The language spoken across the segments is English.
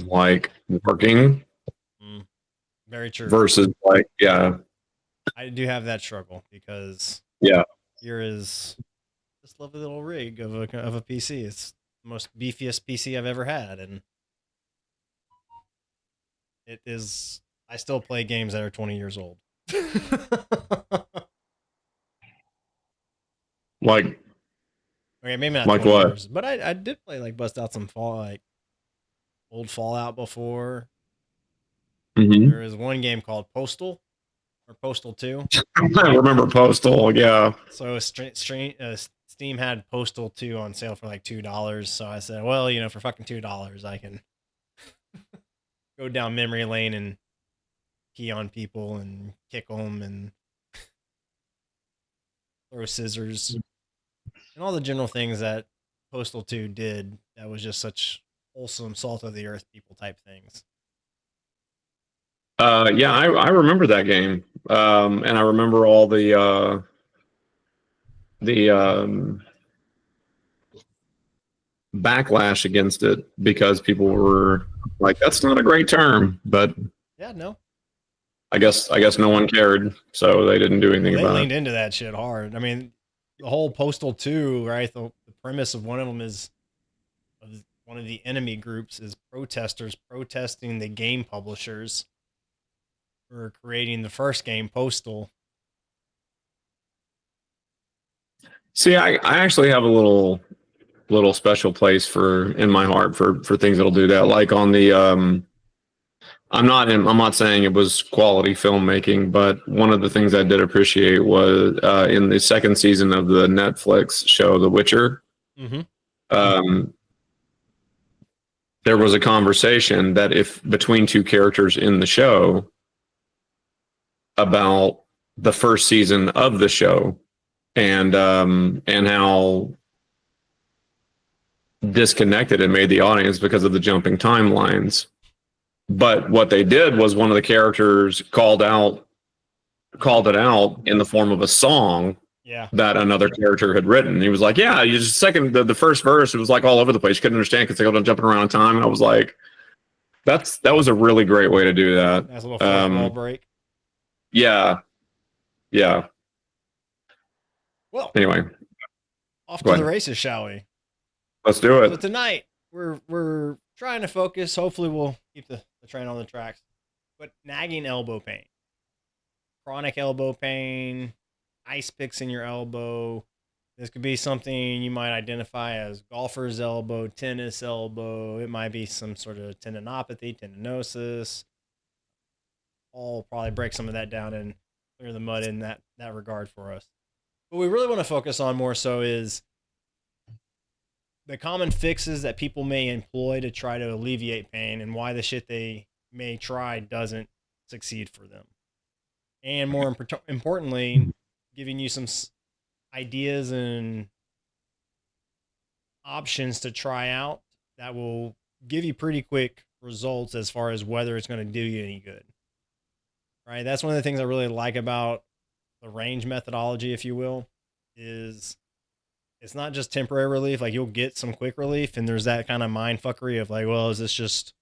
like working Very true. versus like, yeah, I do have that struggle because yeah. here is this lovely little rig of a PC. It's the most beefiest PC I've ever had, and it is. I still play games that are 20 years old. Like, Okay, maybe not like 20 what? years, but I did play like bust out some old Fallout before. Hmm. There is one game called Postal or Postal 2. I remember Postal. Yeah. So Steam had Postal 2 on sale for like $2. So I said, well, for fucking $2, I can go down memory lane and pee on people and kick them and throw scissors and all the general things that Postal 2 did. That was just such wholesome, salt of the earth people type things. Yeah, I remember that game. And I remember all the backlash against it because people were like, that's not a great term, but Yeah, no. I guess no one cared, so they didn't do anything Well, they about leaned it. into that shit hard. I mean, the whole Postal 2, right? The premise of one of them is of one of the enemy groups is protesters protesting the game publishers for creating the first game, Postal. See, I actually have a little special place for in my heart for things that'll do that. Like on the I'm not saying it was quality filmmaking, but one of the things I did appreciate was in the second season of the Netflix show The Witcher. Mm-hmm. Um, there was a conversation that if between two characters in the show about the first season of the show and how disconnected it made the audience because of the jumping timelines. But what they did was one of the characters called it out in the form of a song Yeah. that another character had written. He was like, "Yeah, you just the first verse. It was like all over the place. You couldn't understand because they kept on jumping around in time." And I was like, that was a really great way to do that. Nice little fourth wall break. Yeah, yeah. Well, Anyway, off go to the ahead. races, shall we? Let's do So it. tonight we're trying to focus. Hopefully, we'll keep the train on the tracks. But nagging elbow pain, chronic elbow pain, ice picks in your elbow. This could be something you might identify as golfer's elbow, tennis elbow. It might be some sort of tendinopathy, tendinosis. I'll probably break some of that down and clear the mud in that regard for us. What we really want to focus on more so is the common fixes that people may employ to try to alleviate pain and why the shit they may try doesn't succeed for them. And more importantly, giving you some ideas and options to try out that will give you pretty quick results as far as whether it's going to do you any good. Right? That's one of the things I really like about the range methodology, if you will, is it's not just temporary relief. Like you'll get some quick relief, and there's that kind of mind fuckery of like, well, is this just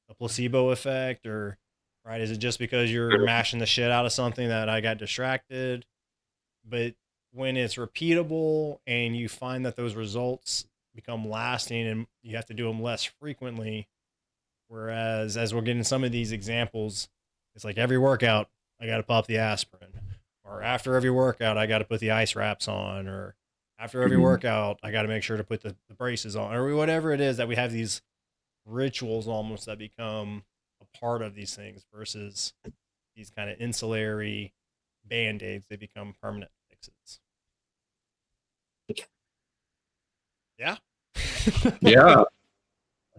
a placebo effect, or right? Is it just because you're mashing the shit out of something that I got distracted? But when it's repeatable and you find that those results become lasting and you have to do them less frequently, whereas as we're getting some of these examples, it's like every workout I got to pop the aspirin, or after every workout I got to put the ice wraps on, or after every workout I got to make sure to put the braces on, or whatever it is that we have these rituals almost that become a part of these things versus these kind of insulary band-aids. They become permanent fixes. Yeah. Yeah.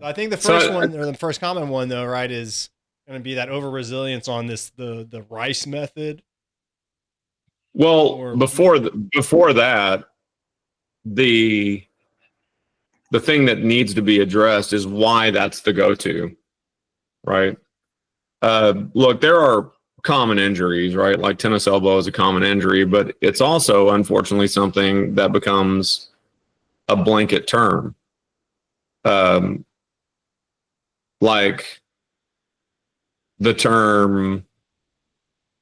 I think the first one, or the first common one though, right, is going to be that over resilience on the rice method. Well, before that, the thing that needs to be addressed is why that's the go-to, right? Look, there are common injuries, right? Like tennis elbow is a common injury, but it's also unfortunately something that becomes a blanket term. Um, like the term,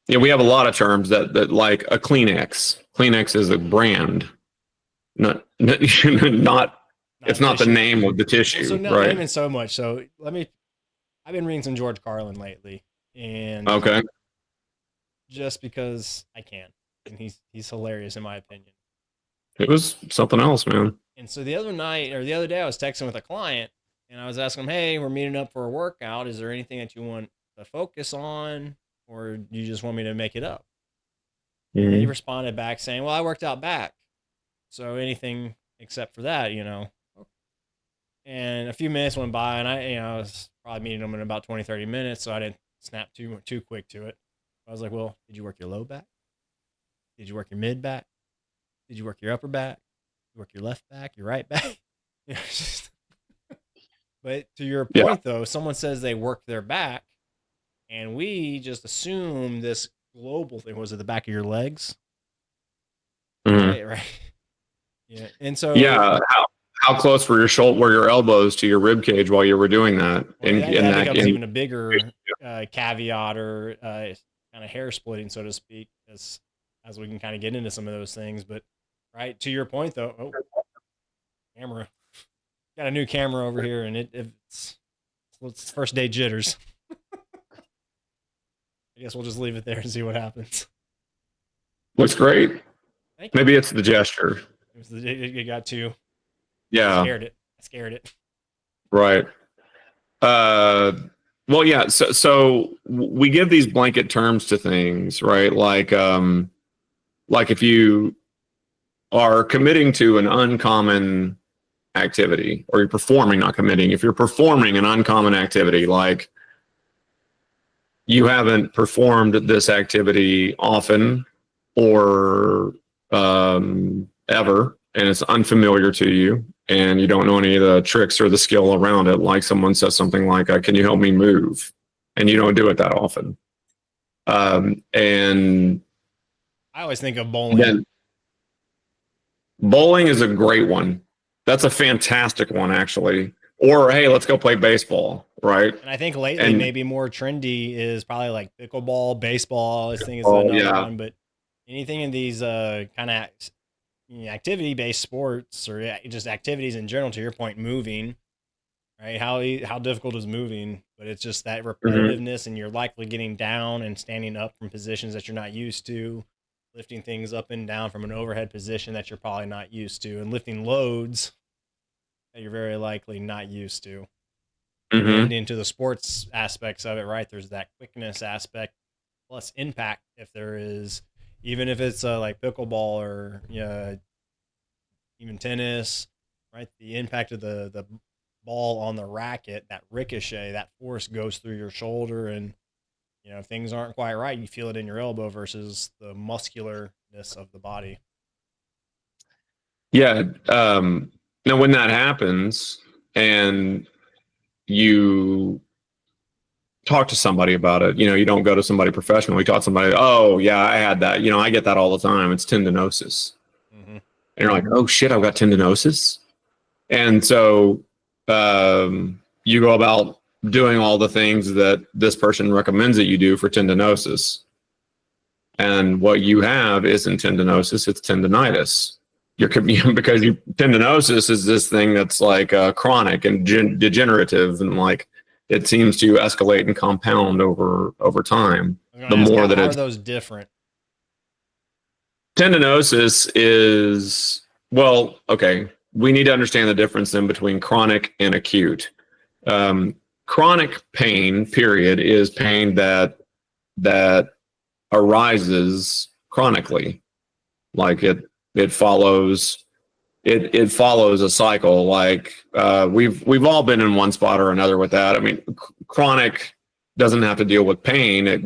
we have a lot of terms that like a Kleenex. Kleenex is a brand, not it's not the name of the tissue, well, so not right? even so much. So I've been reading some George Carlin lately, and Okay. just because I can, and he's hilarious in my opinion. It was something else, man. And so the other day, I was texting with a client, and I was asking him, "Hey, we're meeting up for a workout. Is there anything that you want to focus on, or do you just want me to make it up?" And he responded back saying, "Well, I worked out back, so anything except for that, you know." And a few minutes went by, and I was probably meeting him in about 20, 30 minutes, so I didn't snap too quick to it. I was like, "Well, did you work your low back? Did you work your mid back? Did you work your upper back? Did you work your left back, your right back?" But to your point, though, someone says they work their back, and we just assume this global thing. Was it the back of your legs? Right. Yeah. And so how close were your elbows to your rib cage while you were doing that? Well, that becomes even a bigger caveat or kind of hair splitting, so to speak, as we can kind of get into some of those things. But right to your point, though, camera, got a new camera over here, and it's first day jitters. I guess we'll just leave it there and see what happens. Looks great. Maybe it's the gesture. It got too. Yeah. I scared it. Right. Well, yeah. So we give these blanket terms to things, right? Like if you are committing to an uncommon activity, or you're performing, not committing. If you're performing an uncommon activity, like you haven't performed this activity often or ever, and it's unfamiliar to you, and you don't know any of the tricks or the skill around it, like someone says something like, "Can you help me move?" and you don't do it that often. And I always think of bowling. Bowling is a great one. That's a fantastic one, actually. Or, hey, let's go play baseball, right? And I think lately, maybe more trendy is probably like pickleball, baseball. This thing is another one, but anything in these kind of activity-based sports, or just activities in general, to your point, moving, right? How difficult is moving? But it's just that repetitiveness, and you're likely getting down and standing up from positions that you're not used to, lifting things up and down from an overhead position that you're probably not used to, and lifting loads that you're very likely not used to. And into the sports aspects of it, right? There's that quickness aspect plus impact. If there is, even if it's like pickleball or even tennis, right? The impact of the ball on the racket, that ricochet, that force goes through your shoulder, and if things aren't quite right, you feel it in your elbow versus the muscularness of the body. Yeah. Now, when that happens and you talk to somebody about it, you don't go to somebody professional. You talk to somebody, "Oh, yeah, I had that. I get that all the time. It's tendinosis." And you're like, "Oh, shit, I've got tendinosis." And so you go about doing all the things that this person recommends that you do for tendinosis. And what you have isn't tendinosis, it's tendinitis. Because tendinosis is this thing that's like chronic and degenerative, and like it seems to escalate and compound over time. The more that how are those different? Tendinosis is, well, okay. We need to understand the difference then between chronic and acute. Chronic pain, period, is pain that arises chronically, like it follows a cycle. Like we've all been in one spot or another with that. I mean, chronic doesn't have to deal with pain.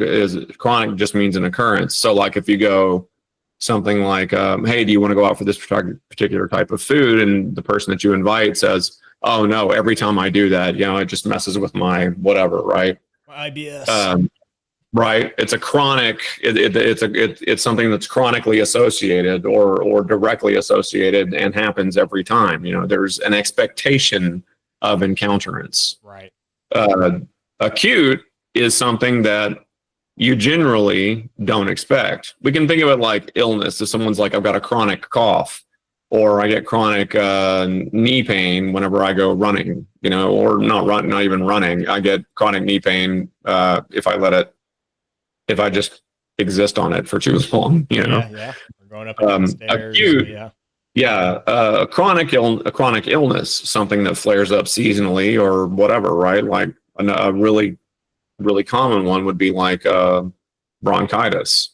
Chronic just means an occurrence. So like if you go something like, "Hey, do you want to go out for this particular type of food?" and the person that you invite says, "Oh no, every time I do that, it just messes with my whatever," right? My IBS. Right. It's a chronic. It's something that's chronically associated or directly associated and happens every time. There's an expectation of encounterance. Right. Acute is something that you generally don't expect. We can think of it like illness. If someone's like, I've got a chronic cough, or I get chronic knee pain whenever I go running, or not even running. I get chronic knee pain if I just exist on it for too long, Yeah. We're going up and down stairs. Acute, yeah. Yeah, a chronic illness, something that flares up seasonally or whatever, right? Like a really, really common one would be like bronchitis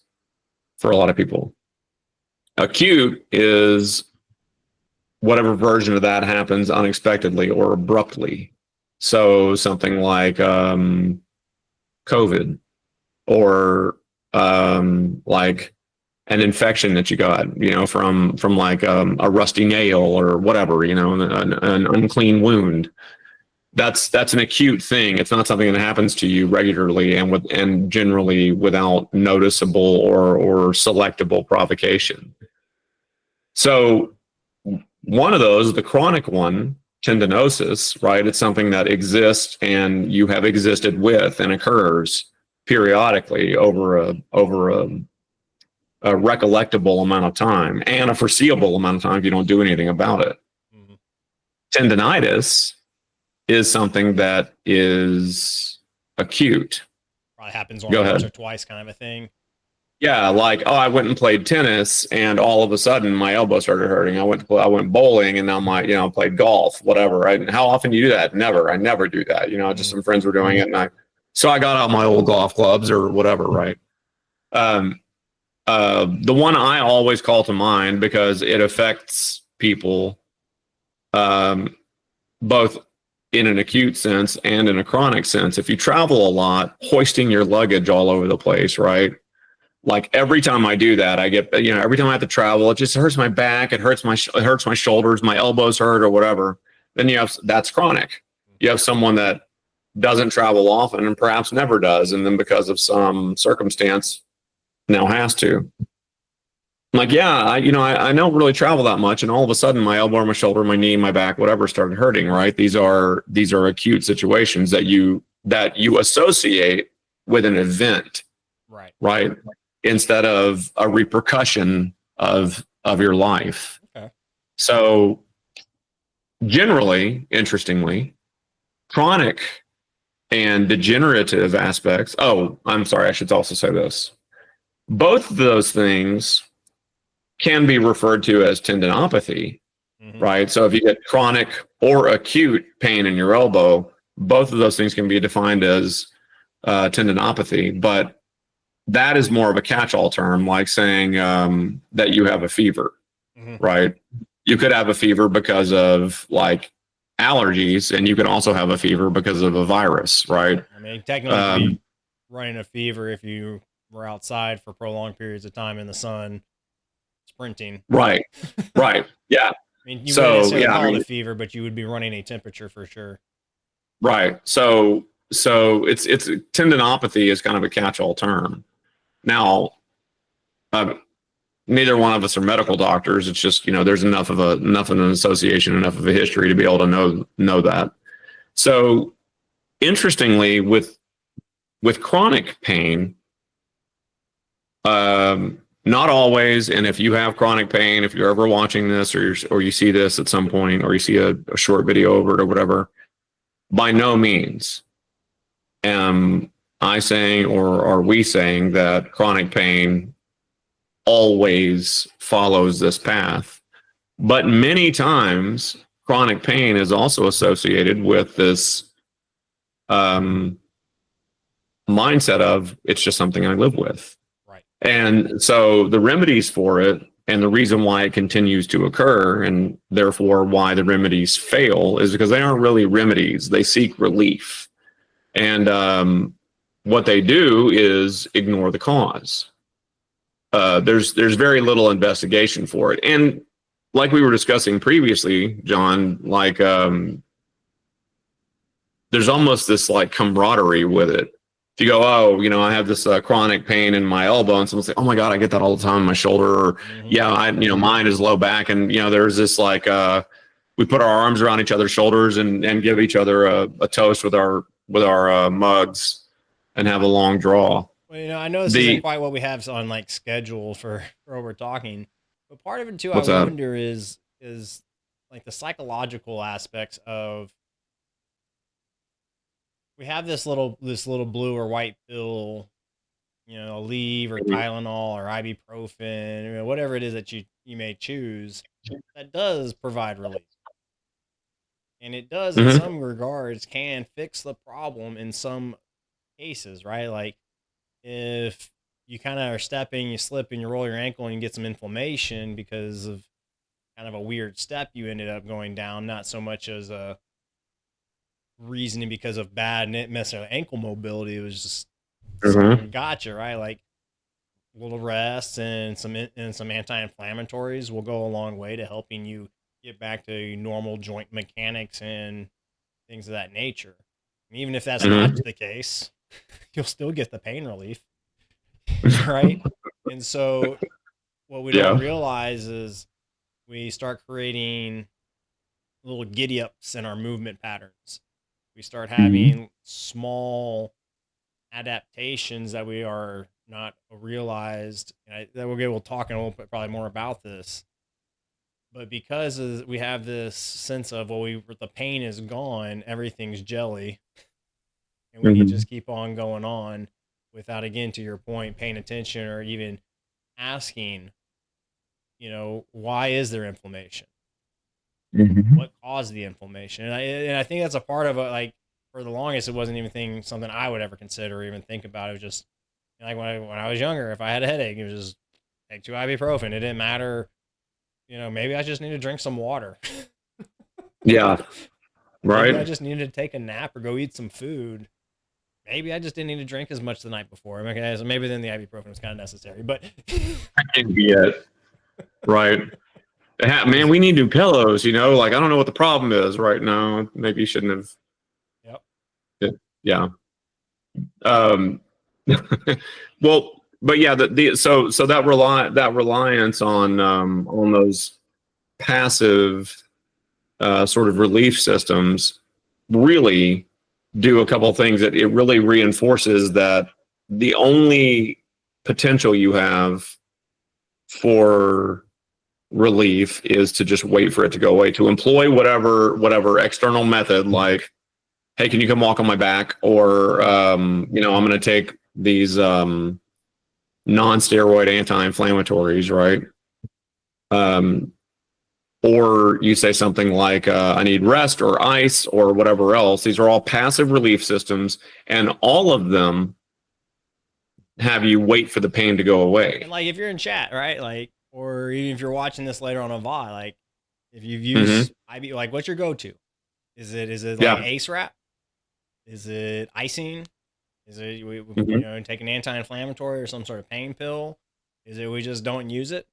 for a lot of people. Acute is whatever version of that happens unexpectedly or abruptly. So something like COVID or like an infection that you got, from like a rusty nail or whatever, an unclean wound. That's an acute thing. It's not something that happens to you regularly and generally without noticeable or selectable provocation. So one of those, the chronic one, tendinosis, right? It's something that exists and you have existed with and occurs periodically over a recollectable amount of time and a foreseeable amount of time if you don't do anything about it. Mm-hmm. Tendinitis is something that is acute. Probably happens once or twice, kind of a thing. Yeah, like, oh, I went and played tennis, and all of a sudden my elbow started hurting. I went bowling, and now played golf, whatever. Right? And how often do you do that? Never. I never do that. Just some friends were doing it, and so I got out my old golf clubs or whatever. Right. The one I always call to mind because it affects people, both in an acute sense and in a chronic sense. If you travel a lot, hoisting your luggage all over the place, right? Like every time I do that, I get, every time I have to travel, it just hurts my back. It hurts my shoulders, my elbows hurt or whatever. Then that's chronic. You have someone that doesn't travel often and perhaps never does. And then because of some circumstance now has to. I'm like, yeah, I don't really travel that much. And all of a sudden my elbow or my shoulder, my knee, my back, whatever started hurting, right? These are acute situations that you associate with an event. Right. Instead of a repercussion of your life. Okay. So generally, interestingly, chronic and degenerative aspects. Oh, I'm sorry. I should also say this. Both of those things can be referred to as tendinopathy, right? So if you get chronic or acute pain in your elbow, both of those things can be defined as tendinopathy, but that is more of a catch-all term, like saying that you have a fever, right? You could have a fever because of like allergies, and you could also have a fever because of a virus, right? I mean, technically, running a fever if you were outside for prolonged periods of time in the sun, sprinting. Right. Yeah. I mean, you wouldn't necessarily call it a fever, but you would be running a temperature for sure. Right. So it's tendinopathy is kind of a catch-all term. Now, neither one of us are medical doctors. It's just, there's enough of an association, enough of a history to be able to know that. So interestingly, with chronic pain, not always. And if you have chronic pain, if you're ever watching this or you see this at some point, or you see a short video of it or whatever, by no means am I saying or are we saying that chronic pain always follows this path. But many times chronic pain is also associated with this mindset of it's just something I live with. Right. And so the remedies for it and the reason why it continues to occur and therefore why the remedies fail is because they aren't really remedies. They seek relief. And what they do is ignore the cause. There's very little investigation for it. And like we were discussing previously, John, like there's almost this like camaraderie with it. If you go, oh, I have this chronic pain in my elbow, and someone say, oh my God, I get that all the time in my shoulder. Or, yeah, mine is low back. And, there's this like, we put our arms around each other's shoulders and give each other a toast with our mugs and have a long draw. Well, you know, I know this isn't quite what we have on like schedule for what we're talking, but part of it too, I What's that? wonder is like the psychological aspects of, we have this little blue or white pill, you know, Aleve or Tylenol or ibuprofen, or whatever it is that you may choose, that does provide relief. And it does, in some regards, can fix the problem in some cases, right? Like if you kind of are stepping, you slip and you roll your ankle and you get some inflammation because of kind of a weird step you ended up going down, not so much as a reasoning because of bad necessarily ankle mobility. It was just something gotcha, right? Like a little rest and some anti-inflammatories will go a long way to helping you get back to normal joint mechanics and things of that nature. And even if that's not the case, you'll still get the pain relief, right? And so what we don't realize is we start creating little giddy ups in our movement patterns. We start having small adaptations that we are not realized. That we'll talk and we'll put probably more about this. But because we have this sense of, well, the pain is gone, everything's jelly, and we can just keep on going on without, again, to your point, paying attention or even asking, you know, why is there inflammation? What caused the inflammation? And I think that's a part of it. Like for the longest, it wasn't even something I would ever consider or even think about. It was just like when I was younger, if I had a headache, it was just take 2 ibuprofen. It didn't matter. You know, maybe I just need to drink some water. Yeah. Right. Maybe I just needed to take a nap or go eat some food. Maybe I just didn't need to drink as much the night before. Okay, so maybe then the ibuprofen was kind of necessary, but that can be it. Right. Man, we need new pillows, you know, like I don't know what the problem is right now. Maybe you shouldn't have. Yep. Yeah. Well, but yeah, so that reliance on those passive sort of relief systems really do a couple of things. That it really reinforces that the only potential you have for relief is to just wait for it to go away, to employ whatever external method, like, hey, can you come walk on my back? Or, you know, I'm going to take these non-steroid anti-inflammatories, right? Or you say something like, I need rest or ice or whatever else. These are all passive relief systems, and all of them have you wait for the pain to go away. And like if you're in chat, right? Like, or even if you're watching this later on a VOD, like if you've used IB, like what's your go-to? Is it like Ace Wrap? Is it icing? Is it you know, take an anti-inflammatory or some sort of pain pill? Is it we just don't use it?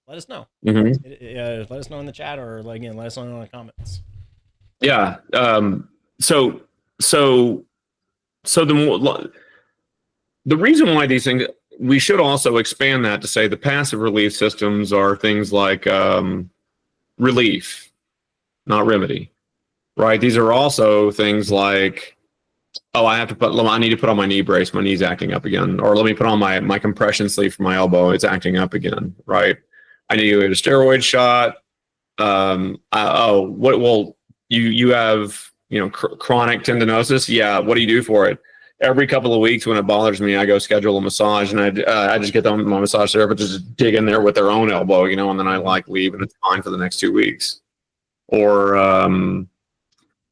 Let us know. Let us know in the chat, or again, let us know in the comments. Yeah. So the reason why these things, we should also expand that to say the passive relief systems are things like relief, not remedy, right? These are also things like, oh, I need to put on my knee brace. My knee's acting up again. Or let me put on my compression sleeve for my elbow. It's acting up again, right? I need to get a steroid shot. You have, you know, chronic tendinosis. Yeah. What do you do for it? Every couple of weeks when it bothers me, I go schedule a massage, and I just get my massage therapist to just dig in there with their own elbow, you know, and then I like leave and it's fine for the next 2 weeks. Or, you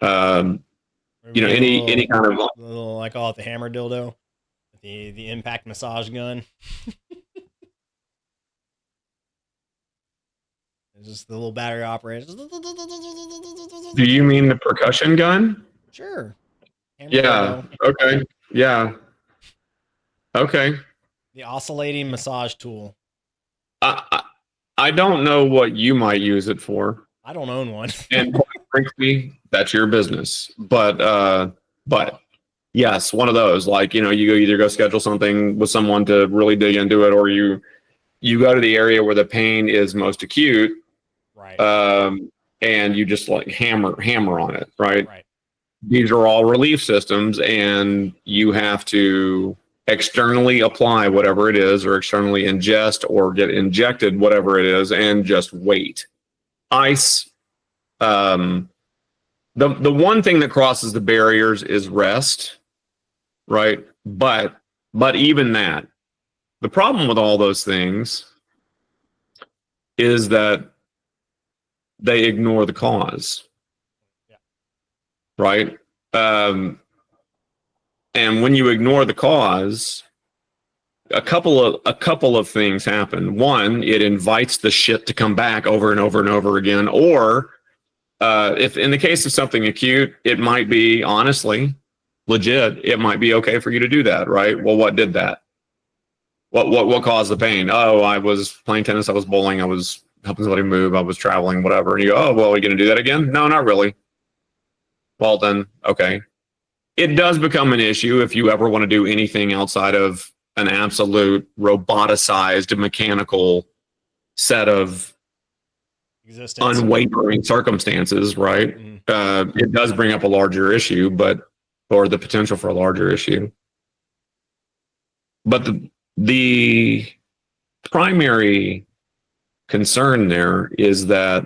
know, any kind of little, I call it the hammer dildo, the impact massage gun. It's just the little battery operated. Do you mean the percussion gun? Sure. Hammer yeah. dildo. Okay. Yeah. Okay. The oscillating massage tool. I don't know what you might use it for. I don't own one. And quite frankly, that's your business. But yes, one of those, like, you know, you either go schedule something with someone to really dig into it, or you go to the area where the pain is most acute. Right. And you just like hammer on it. Right. these are all relief systems, and you have to externally apply whatever it is, or externally ingest or get injected whatever it is, and just wait. Ice. The one thing that crosses the barriers is rest, right? But even that, the problem with all those things is that they ignore the cause, Yeah. right? And when you ignore the cause, a couple of things happen. One, it invites the shit to come back over and over and over again. Or if in the case of something acute, it might be honestly legit. It might be okay for you to do that, right? Well, what did that? What caused the pain? Oh, I was playing tennis. I was bowling. I was helping somebody move. I was traveling, whatever. And you go, oh, well, are you going to do that again? No, not really. Well, then, okay. It does become an issue if you ever want to do anything outside of an absolute roboticized mechanical set of Existence. unwavering circumstances, right? It does bring up a larger issue, or the potential for a larger issue. But the primary concern there is that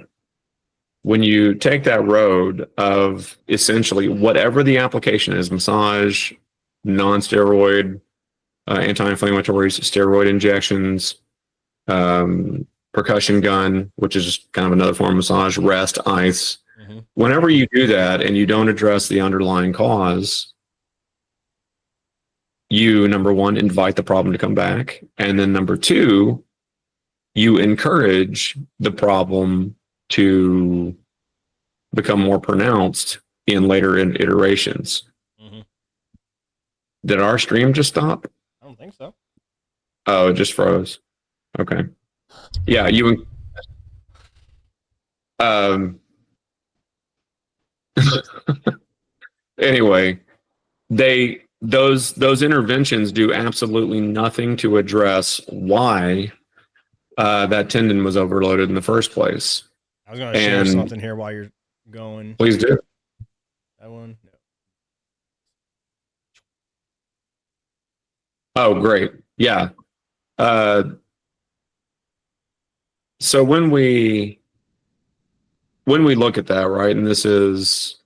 when you take that road of essentially whatever the application is, massage, non-steroid, anti-inflammatories, steroid injections, percussion gun, which is just kind of another form of massage, rest, ice. Whenever you do that and you don't address the underlying cause, you, number one, invite the problem to come back. And then number two, you encourage the problem to become more pronounced in later iterations. Did our stream just stop? I don't think so. Oh, it just froze. Okay. Yeah, you. Anyway, those interventions do absolutely nothing to address why that tendon was overloaded in the first place. I was going to share something here while you're going. Please do. That one? No. Oh, great. Yeah. So when we look at that, right, and this is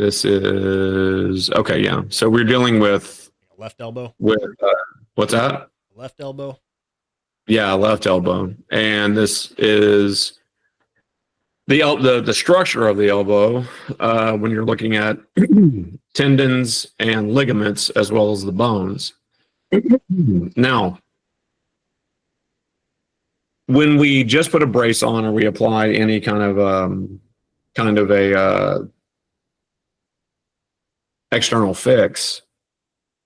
okay, yeah. So we're dealing with left elbow. With what's that? Left elbow. Yeah, left elbow, and this is the structure of the elbow when you're looking at tendons and ligaments as well as the bones. Now, when we just put a brace on or we apply any kind of a external fix,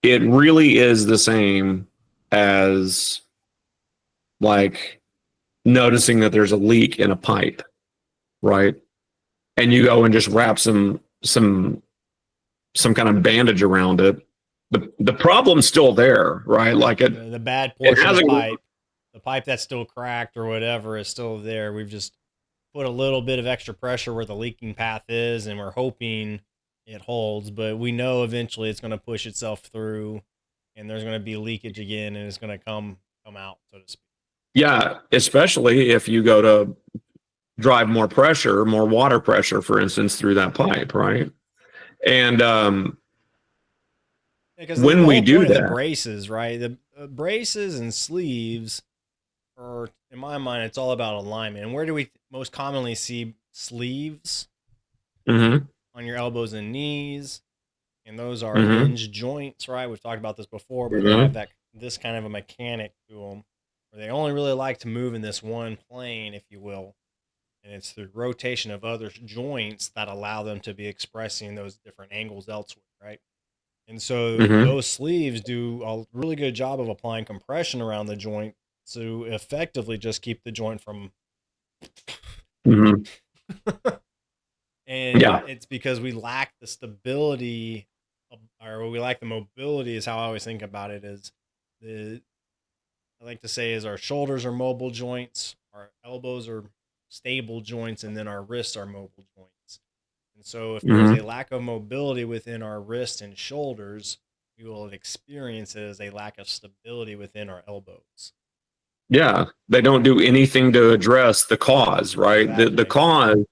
it really is the same as like noticing that there's a leak in a pipe, right? And you go and just wrap some kind of bandage around it. The problem's still there, right? Like the bad portion of the pipe that's still cracked or whatever is still there. We've just put a little bit of extra pressure where the leaking path is, and we're hoping it holds, but we know eventually it's going to push itself through and there's going to be leakage again, and it's going to come out, so to speak. Yeah, especially if you go to drive more water pressure, for instance, through that pipe, right? And when we do that, the braces, right? The braces and sleeves are, in my mind, it's all about alignment. And where do we most commonly see sleeves? On your elbows and knees, and those are hinge joints, right? We've talked about this before, but they have this kind of a mechanic to them, where they only really like to move in this one plane, if you will, and it's the rotation of other joints that allow them to be expressing those different angles elsewhere, right? And so those sleeves do a really good job of applying compression around the joint to effectively just keep the joint from and it's because we lack the stability or we lack the mobility, is how I always think about it. Is I like to say is our shoulders are mobile joints, our elbows are stable joints, and then our wrists are mobile joints. And so if there's Mhm. a lack of mobility within our wrists and shoulders, we will experience it as a lack of stability within our elbows. Yeah, they don't do anything to address the cause, right? The Exactly. cause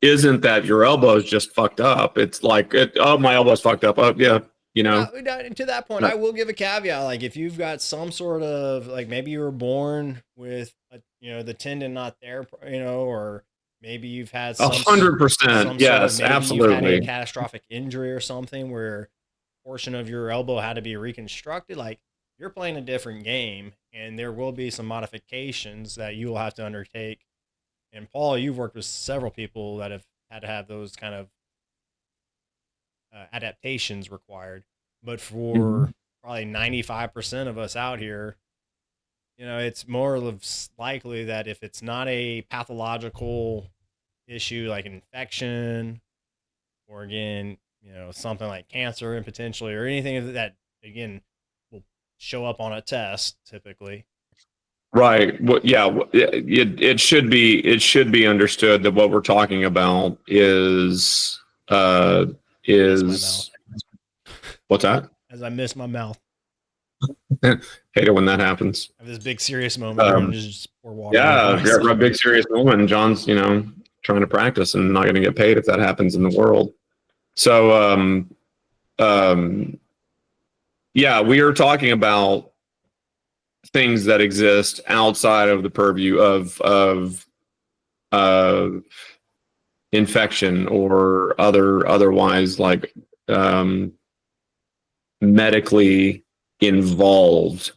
isn't that your elbow's just fucked up. It's like, oh, my elbow's fucked up. Oh, yeah, you know. Now, to that point, I will give a caveat. Like if you've got some sort of, like, maybe you were born with the tendon not there, or maybe you've had some 100%. sort of, Yes, maybe you've had a absolutely. catastrophic injury or something where a portion of your elbow had to be reconstructed. Like, you're playing a different game, and there will be some modifications that you will have to undertake. And Paul, you've worked with several people that have had to have those kind of adaptations required. But Mhm. for probably 95% of us out here, it's more likely that if it's not a pathological issue like an infection, or again, something like cancer and potentially, or anything that again will show up on a test typically. Right. Well, yeah. It should be understood that what we're talking about uh I miss my mouth. is what's that? As I miss my mouth. Hate it when that happens. I have this big serious moment here and just pour water all over Yeah, myself. a big serious moment. John's, trying to practice and not going to get paid if that happens in the world. So, um, yeah, we are talking about things that exist outside of the purview of uh, infection or otherwise like um, medically involved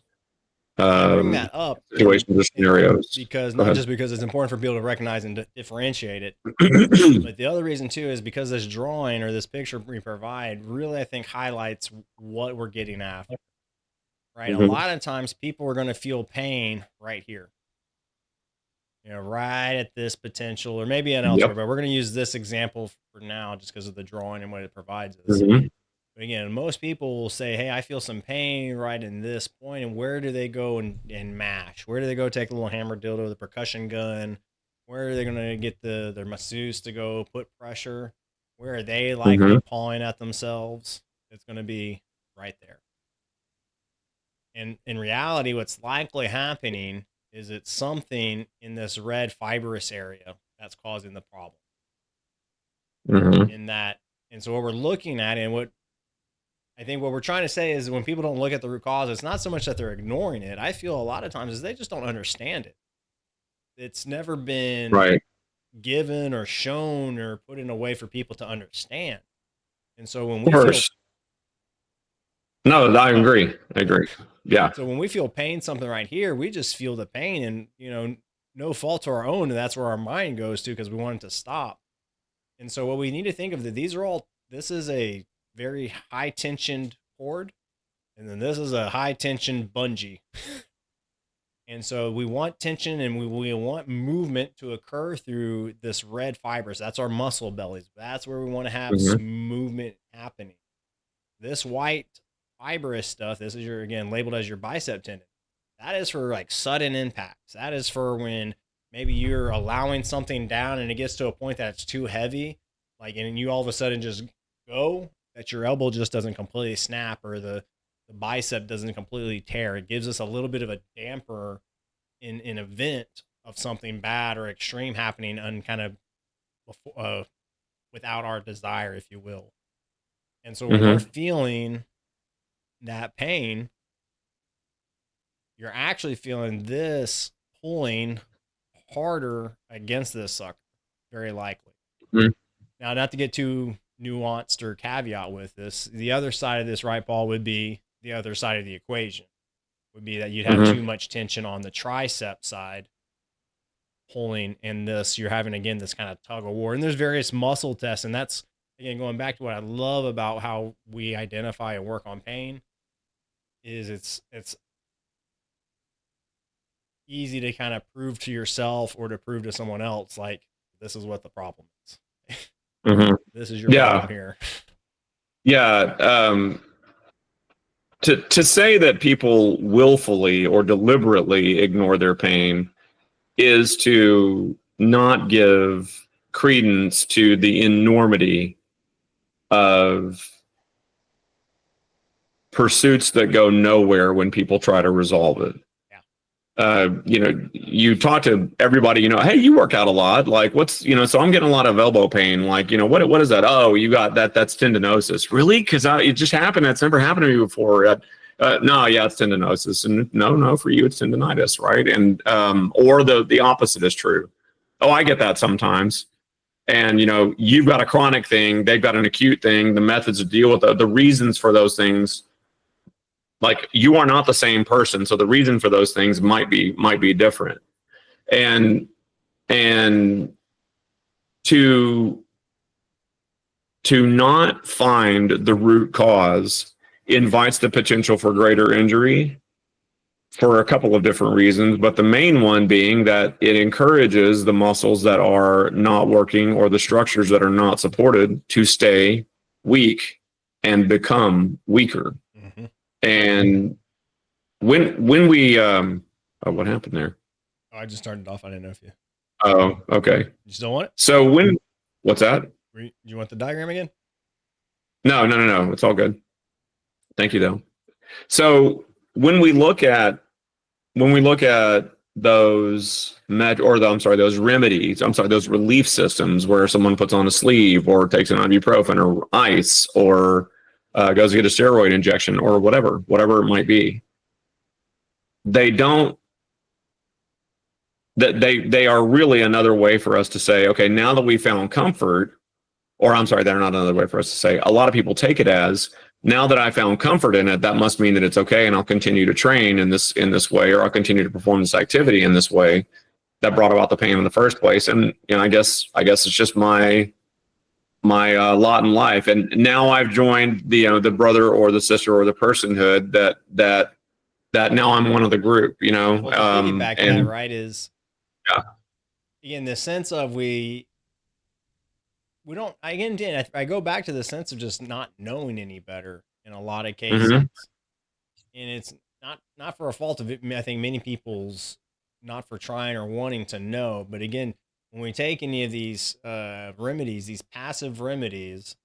And I bring that up situations or scenarios. because Go not ahead. just because it's important for people to recognize and differentiate it, but the other reason too is because this drawing or this picture we provide really, I think, highlights what we're getting after. Right? A Mhm. lot of times people are going to feel pain right here, right at this potential, or maybe an elsewhere, Yep. but we're going to use this example for now just because of the drawing and what it provides us. Mhm. But again, most people will say, hey, I feel some pain right in this point. And where do they go and mash? Where do they go take the little hammer dildo, the percussion gun? Where are they going to get their masseuse to go put pressure? Where are they likely Mhm. pawing at themselves? It's going to be right there. And in reality, what's likely happening is it's something in this red fibrous area that's causing the problem. Mhm. In that, and so what we're looking at, and what I think what we're trying to say is when people don't look at the root cause, it's not so much that they're ignoring it. I feel a lot of times is they just don't understand it. It's never been Right. given or shown or put in a way for people to understand. And so when Of we feel course. No, I agree. I agree. Yeah. so when we feel pain, something right here, we just feel the pain, and no fault to our own, and that's where our mind goes to because we want it to stop. And so what we need to think of that this is a very high tensioned cord, and then this is a high tension bungee. And so we want tension and we want movement to occur through this red fibers. That's our muscle bellies. That's where we want to have Mhm. movement happening. This white fibrous stuff, this is again labeled as your bicep tendon. That is for like sudden impacts. That is for when maybe you're allowing something down and it gets to a point that it's too heavy, like, and you all of a sudden just go, that your elbow just doesn't completely snap, or the bicep doesn't completely tear. It gives us a little bit of a damper in an event of something bad or extreme happening, and kind of without our desire, if you will. And so when we're Mhm. feeling that pain, you're actually feeling this pulling harder against this sucker, very likely. Mhm. Now, not to get too nuanced or caveat with this, the other side of this, right, Paul, would be the other side of the equation, would be that you'd have too Mhm. much tension on the tricep side pulling, and this, you're having, again, this kind of tug of war. And there's various muscle tests, and that's, again, going back to what I love about how we identify and work on pain, is it's easy to kind of prove to yourself or to prove to someone else, like, this is what the problem is. Mhm. This is your Yeah. problem here. Yeah. To say that people willfully or deliberately ignore their pain is to not give credence to the enormity of pursuits that go nowhere when people try to resolve it. You talk to everybody, hey, you work out a lot. Like what's, so I'm getting a lot of elbow pain. Like, what is that? Oh, you got that. That's tendinosis. Really? Cause it just happened. That's never happened to me before. No, yeah, it's tendinosis. And no, for you, it's tendinitis. Right. And, or the opposite is true. Oh, I get that sometimes. And, you've got a chronic thing. They've got an acute thing. The methods to deal with the reasons for those things, like you are not the same person, so the reason for those things might be different, and to not find the root cause invites the potential for greater injury for a couple of different reasons, but the main one being that it encourages the muscles that are not working or the structures that are not supported to stay weak and become weaker. Mm-hmm. And when we what happened there? Oh, I just started off. I didn't know if you. Oh, okay. You still want it? So what's that? Do you want the diagram again? No. It's all good. Thank you though. So when we look at those those remedies, those relief systems where someone puts on a sleeve or takes an ibuprofen or ice or goes to get a steroid injection or whatever it might be. They are really another way for us to say, okay, now that we found comfort, or they're not another way for us to say, a lot of people take it as, now that I found comfort in it, that must mean that it's okay, and I'll continue to train in this way, or I'll continue to perform this activity in this way that brought about the pain in the first place. And I guess it's just my lot in life. And now I've joined the brother or the sister or the personhood that now I'm one of the group, Well, to piggyback that, right, is in the sense of we don't, again, I go back to the sense of just not knowing any better in a lot of cases. Mm-hmm. And it's not for a fault of it. I think many people's not for trying or wanting to know, but again, when we take any of these remedies, these passive remedies,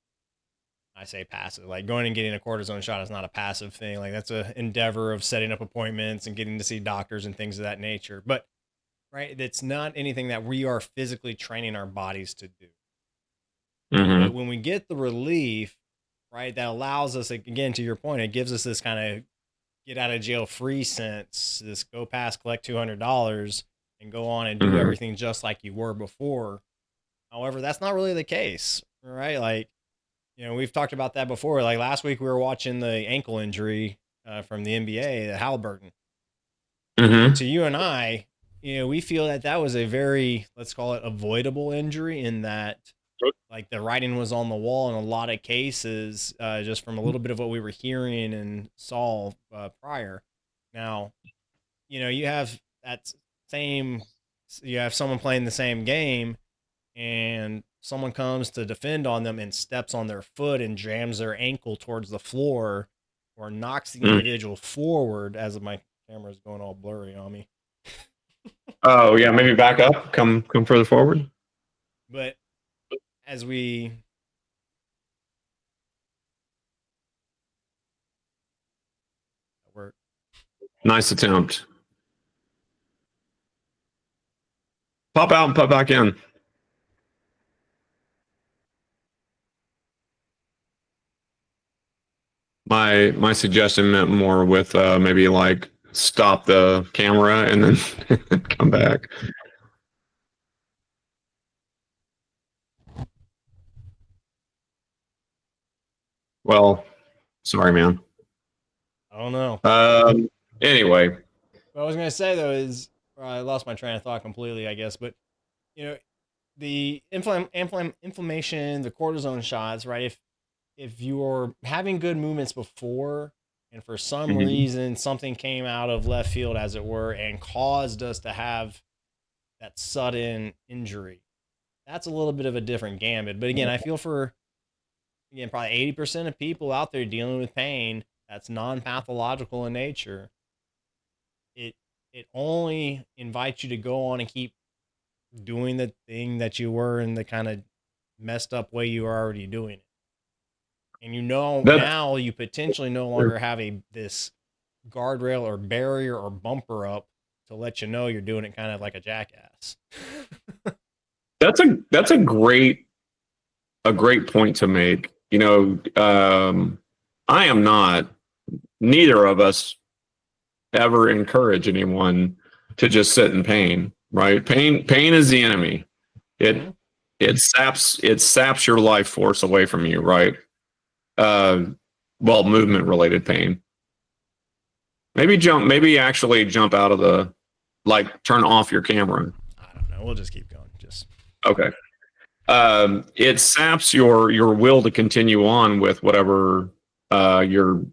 I say passive, like going and getting a cortisone shot is not a passive thing. Like that's an endeavor of setting up appointments and getting to see doctors and things of that nature. But right, that's not anything that we are physically training our bodies to do. Mm-hmm. But when we get the relief, right, that allows us, again, to your point, it gives us this kind of get out of jail free sense, this go past, collect $200 and go on and do mm-hmm. everything just like you were before. However, that's not really the case, right? Like, we've talked about that before. Like last week we were watching the ankle injury from the NBA, Halliburton. Mm-hmm. To you and I, we feel that was a very, let's call it, avoidable injury, in that like the writing was on the wall in a lot of cases, just from a little bit of what we were hearing and saw prior. Now, you have you have someone playing the same game and someone comes to defend on them and steps on their foot and jams their ankle towards the floor or knocks the individual forward, as my camera's going all blurry on me. Oh yeah, maybe back up, come further forward. But as we work. Nice attempt. Pop out and pop back in. My suggestion meant more with maybe like stop the camera and then come back. Well, sorry, man. I don't know. Anyway. What I was going to say, though, is I lost my train of thought completely, I guess. But, the inflammation, the cortisone shots, right? If you're having good movements before and for some mm-hmm. reason something came out of left field, as it were, and caused us to have that sudden injury, that's a little bit of a different gambit. But again, I feel for, probably 80% of people out there dealing with pain that's non-pathological in nature, it only invites you to go on and keep doing the thing that you were in the kind of messed up way you were already doing it. And now you potentially no longer have this guardrail or barrier or bumper up to let you know you're doing it kind of like a jackass. That's a great point to make. I am not, neither of us ever encourage anyone to just sit in pain, right? Pain is the enemy. It saps your life force away from you, right? Movement related pain. Maybe actually jump out of turn off your camera. I don't know. We'll just keep going. Okay. It saps your will to continue on with whatever your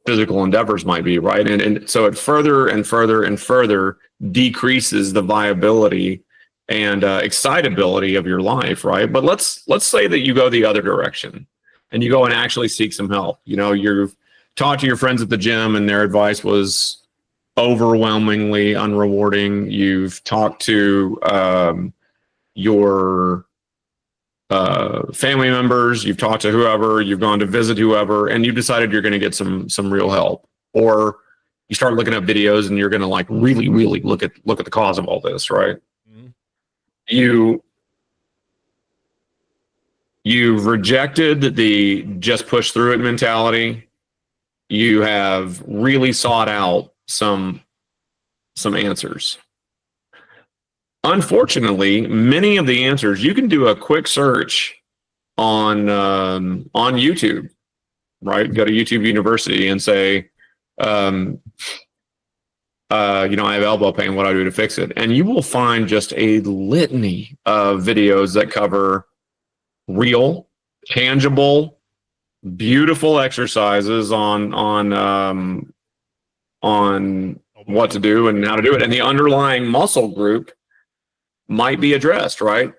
physical endeavors might be, right? And so it further and further and further decreases the viability and excitability of your life, right? But let's say that you go the other direction and you go and actually seek some help. You've talked to your friends at the gym and their advice was overwhelmingly unrewarding. You've talked to your family members, you've talked to whoever, you've gone to visit whoever, and you've decided you're going to get some real help. Or you start looking up videos and you're going to really look at the cause of all this, right? Mm-hmm. You've rejected the just push through it mentality. You have really sought out some answers. Unfortunately, many of the answers, you can do a quick search on YouTube, right? Go to YouTube University and say, I have elbow pain. What do I do to fix it? And you will find just a litany of videos that cover real, tangible, beautiful exercises on what to do and how to do it. And the underlying muscle group might be addressed, right?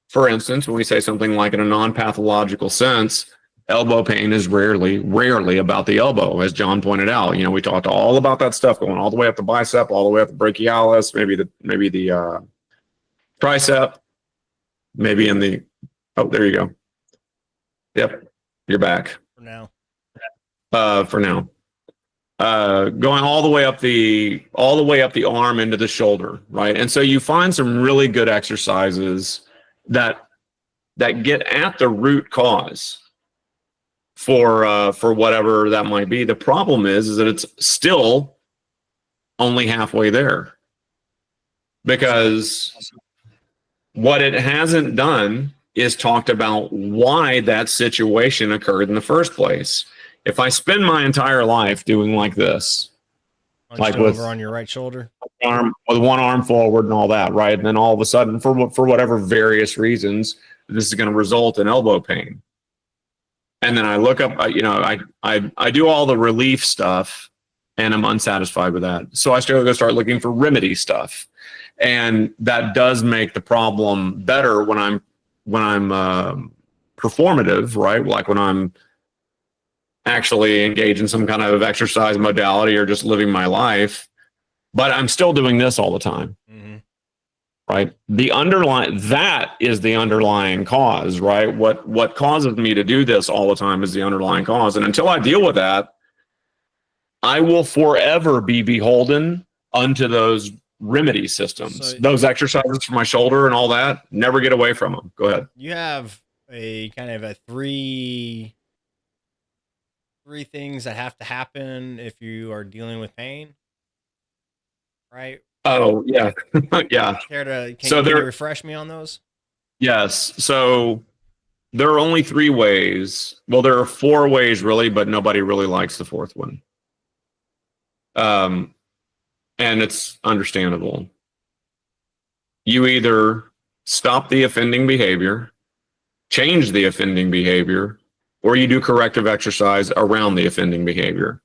For instance, when we say something like in a non-pathological sense, elbow pain is rarely about the elbow, as John pointed out. We talked all about that stuff going all the way up the bicep, all the way up the brachialis, maybe the tricep, maybe in the, oh, there you go. Yep, you're back. For now. Going all the way up the arm into the shoulder, right? And so you find some really good exercises that get at the root cause for whatever that might be. The problem is that it's still only halfway there, because what it hasn't done is talked about why that situation occurred in the first place. If I spend my entire life doing like this, over on your right shoulder, with one arm forward and all that, right? And then all of a sudden, for whatever various reasons, this is going to result in elbow pain. And then I look up, I do all the relief stuff, and I'm unsatisfied with that. So I start looking for remedy stuff, and that does make the problem better when I'm performative, right? Like when I'm actually engaged in some kind of exercise modality or just living my life, but I'm still doing this all the time. Mm-hmm. Right? That is the underlying cause, right? What causes me to do this all the time is the underlying cause. And until I deal with that, I will forever be beholden unto those remedy systems, those exercises for my shoulder and all that. Never get away from them. Go ahead. You have a kind of a three things that have to happen if you are dealing with pain, right? Oh yeah. Yeah. Can you refresh me on those? Yes. So there are only 3 ways. Well, there are 4 ways really, but nobody really likes the 4th one. And it's understandable. You either stop the offending behavior, change the offending behavior, or you do corrective exercise around the offending behavior.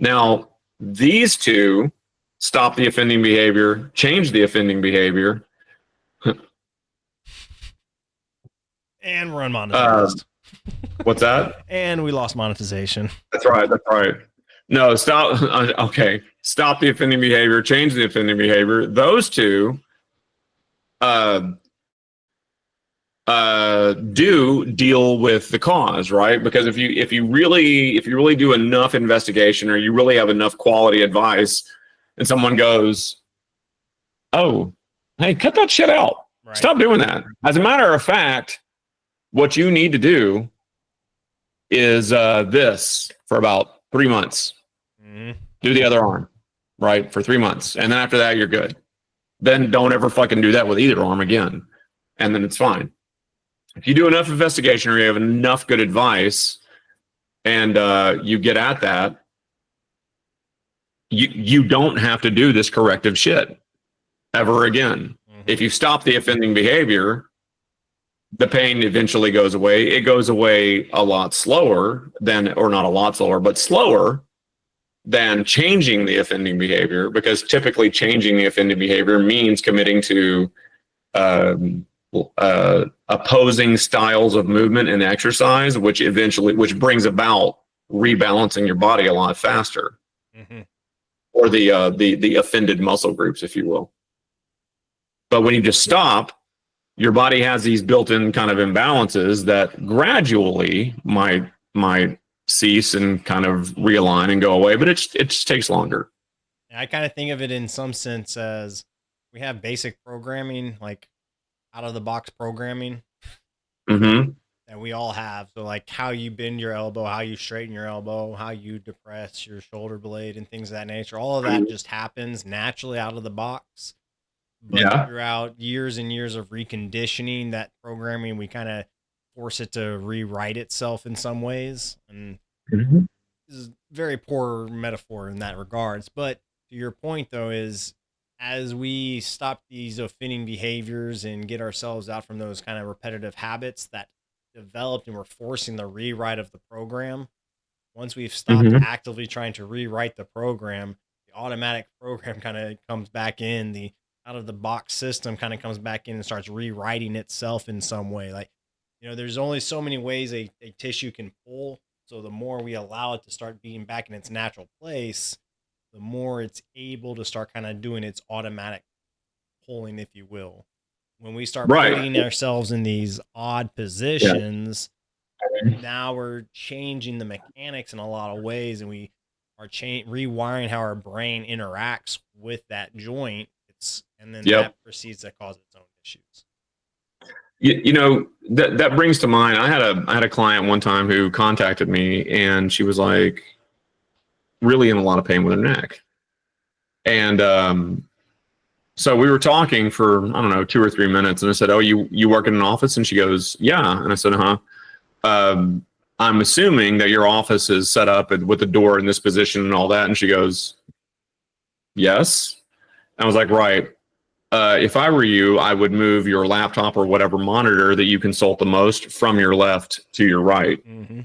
Now, these 2, stop the offending behavior, change the offending behavior. And we're unmonetized. What's that? And we lost monetization. That's right. No, stop. Okay. Stop the offending behavior, change the offending behavior. Those 2 do deal with the cause, right? Because if you really do enough investigation, or you really have enough quality advice, and someone goes, "Oh, hey, cut that shit out. Right. Stop doing that." As a matter of fact, what you need to do is this for about 3 months. Mm-hmm. Do the other arm, right, for 3 months, and then after that, you're good. Then don't ever fucking do that with either arm again, and then it's fine. If you do enough investigation, or you have enough good advice, and you get at that, you don't have to do this corrective shit ever again. Mm-hmm. If you stop the offending behavior, the pain eventually goes away. It goes away a lot slower than, or not a lot slower, but slower than changing the offending behavior, because typically changing the offending behavior means committing to opposing styles of movement and exercise, which brings about rebalancing your body a lot faster, Mm-hmm. or the offended muscle groups, if you will. But when you just stop, your body has these built-in kind of imbalances that gradually might cease and kind of realign and go away, but it just takes longer. I kind of think of it in some sense as we have basic programming, like out of the box programming Mm-hmm. that we all have. So like how you bend your elbow, how you straighten your elbow, how you depress your shoulder blade and things of that nature. All of that just happens naturally out of the box. But Yeah. throughout years and years of reconditioning that programming, we kind of force it to rewrite itself in some ways. And Mm-hmm. this is very poor metaphor in that regards. But to your point, though, is as we stop these offending behaviors and get ourselves out from those kind of repetitive habits that developed, and we're forcing the rewrite of the program. Once we've stopped Mm-hmm. actively trying to rewrite the program, the automatic program kind of comes back in. The out of the box system kind of comes back in and starts rewriting itself in some way. Like, there's only so many ways a tissue can pull. So the more we allow it to start being back in its natural place, the more it's able to start kind of doing its automatic pulling, if you will. When we start Right. putting ourselves in these odd positions, now we're changing the mechanics in a lot of ways, and we are rewiring how our brain interacts with that joint. And then that proceeds to cause its own issues. That brings to mind, I had a client one time who contacted me, and she was like really in a lot of pain with her neck. And so we were talking for, I don't know, 2 or 3 minutes, and I said, "Oh, you work in an office?" And she goes, "Yeah." And I said, "Uh-huh. I'm assuming that your office is set up with the door in this position and all that." And she goes, "Yes." I was like, "Right. If I were you, I would move your laptop or whatever monitor that you consult the most from your left to your right." Mm-hmm.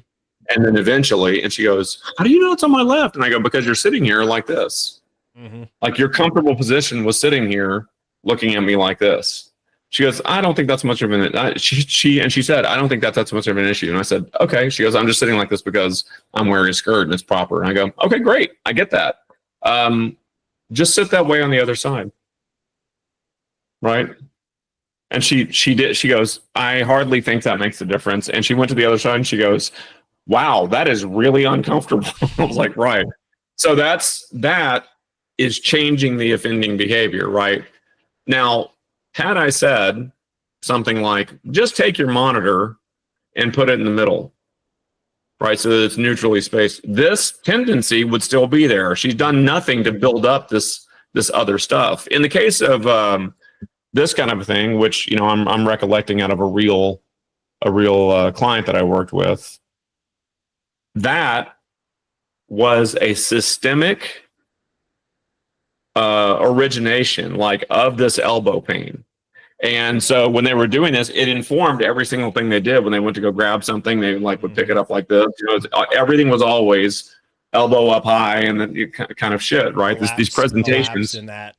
And then eventually, and she goes, "How do you know it's on my left?" And I go, "Because you're sitting here like this. Mm-hmm. Like your comfortable position was sitting here looking at me like this." She goes, "I don't think that's much of an," she said, "I don't think that's much of an issue." And I said, "Okay." She goes, "I'm just sitting like this because I'm wearing a skirt and it's proper." And I go, "Okay, great. I get that. Just sit that way on the other side." Right. And she did. She goes, "I hardly think that makes a difference." And she went to the other side and she goes, "Wow, that is really uncomfortable." I was like, right. So that is changing the offending behavior, right? Now, had I said something like, just take your monitor and put it in the middle, right, so that it's neutrally spaced, this tendency would still be there. She's done nothing to build up this other stuff. In the case of this kind of a thing, which I'm recollecting out of a real client that I worked with, that was a systemic origination, like, of this elbow pain. And so when they were doing this, it informed every single thing they did. When they went to go grab something, they would pick it up like this. Everything was always elbow up high and then kind of shit, right? These presentations in that.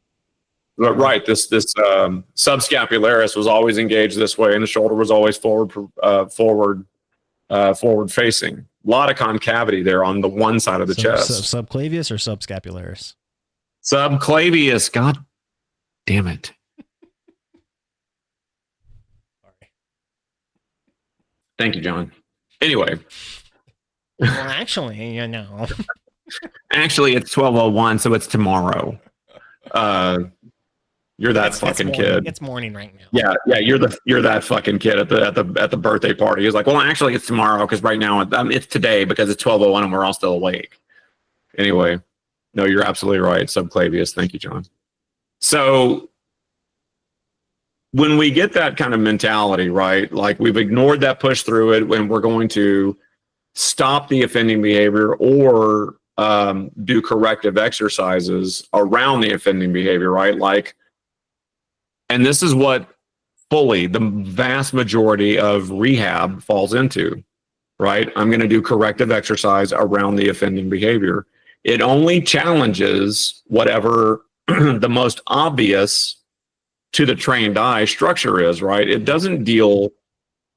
But right, this subscapularis was always engaged this way, and the shoulder was always forward facing. A lot of concavity there on the one side of the chest. Subclavius or subscapularis? Subclavius. God damn it. Thank you, John. Anyway. Well, actually, you know. Actually, it's 12:01, so it's tomorrow. You're that fucking kid. It's morning right now. Yeah. You're that fucking kid at the birthday party. He's like, well, actually, it's tomorrow because right now it's today because it's 12:01 and we're all still awake. Anyway, no, you're absolutely right, subclavius. Thank you, John. So when we get that kind of mentality, right? Like we've ignored that push through it when we're going to stop the offending behavior or do corrective exercises around the offending behavior, right? Like, and this is what fully the vast majority of rehab falls into, right? I'm going to do corrective exercise around the offending behavior. It only challenges whatever the most obvious to the trained eye structure is, right? It doesn't deal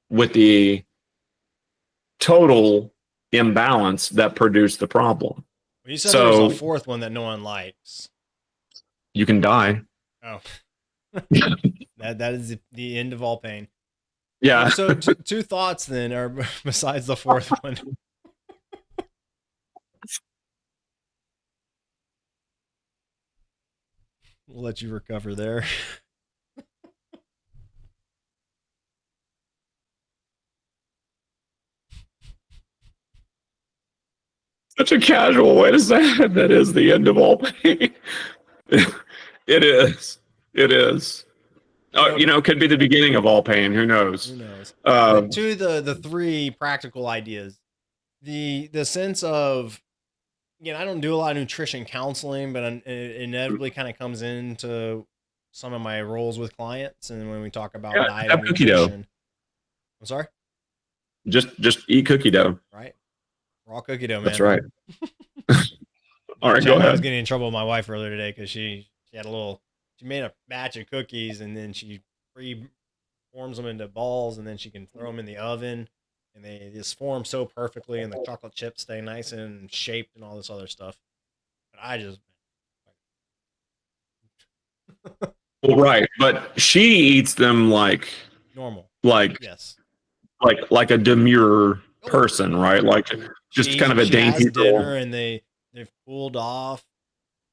with the total imbalance that produced the problem. Well, you said there was a fourth one that no one likes. You can die. Oh, that is the end of all pain. Yeah. So two thoughts then are besides the fourth one. We'll let you recover there. Such a casual way to say it. That is the end of all pain. It is. It is. You know, it could be the beginning of all pain. Who knows? Who knows? To the three practical ideas, the sense of, again, I don't do a lot of nutrition counseling, but it inevitably kind of comes into some of my roles with clients, and when we talk about diet and nutrition. I'm sorry. Just eat cookie dough. Right. Raw cookie dough, man. That's right. All right, go ahead. I was getting in trouble with my wife earlier today because she made a batch of cookies and then she forms them into balls and then she can throw them in the oven and they just form so perfectly and the chocolate chips stay nice and shaped and all this other stuff. But I just well, right, but she eats them like normal, like yes, like a demure person, right? Like just kind of a dainty dinner, and they've cooled off.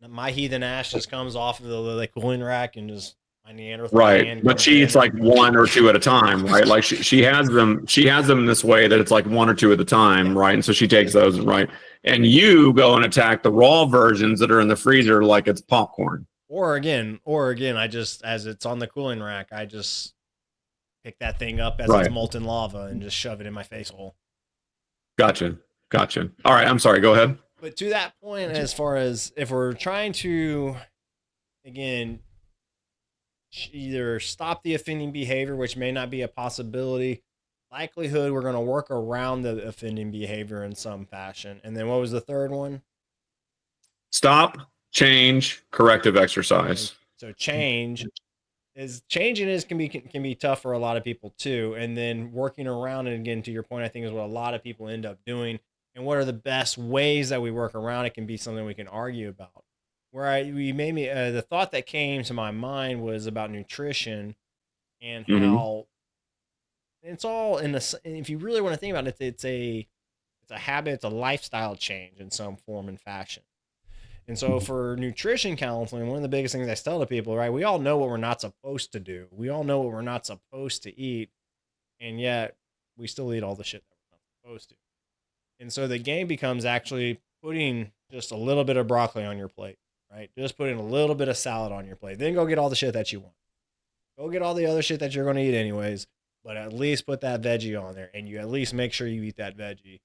My heathen ash just comes off of the cooling rack and just my Neanderthal. Right, but she eats like one or two at a time, right? Like she has them in this way that it's like one or two at a time, right? And so she takes those, right? And you go and attack the raw versions that are in the freezer like it's popcorn. Or again, I just, as it's on the cooling rack, I just pick that thing up as it's molten lava and just shove it in my face hole. Gotcha. All right, I'm sorry, go ahead. But to that point, as far as if we're trying to, again, either stop the offending behavior, which may not be a possibility, likelihood we're going to work around the offending behavior in some fashion. And then what was the third one? Stop, change, corrective exercise. So changing can be tough for a lot of people too. And then working around it, again, to your point, I think is what a lot of people end up doing. And what are the best ways that we work around it can be something we can argue about. The thought that came to my mind was about nutrition and how it's all if you really want to think about it, it's a habit, it's a lifestyle change in some form and fashion. And so for nutrition counseling, one of the biggest things I tell to people, right, we all know what we're not supposed to do. We all know what we're not supposed to eat. And yet we still eat all the shit that we're not supposed to. And so the game becomes actually putting just a little bit of broccoli on your plate, right? Just putting a little bit of salad on your plate. Then go get all the shit that you want. Go get all the other shit that you're going to eat anyways, but at least put that veggie on there and you at least make sure you eat that veggie.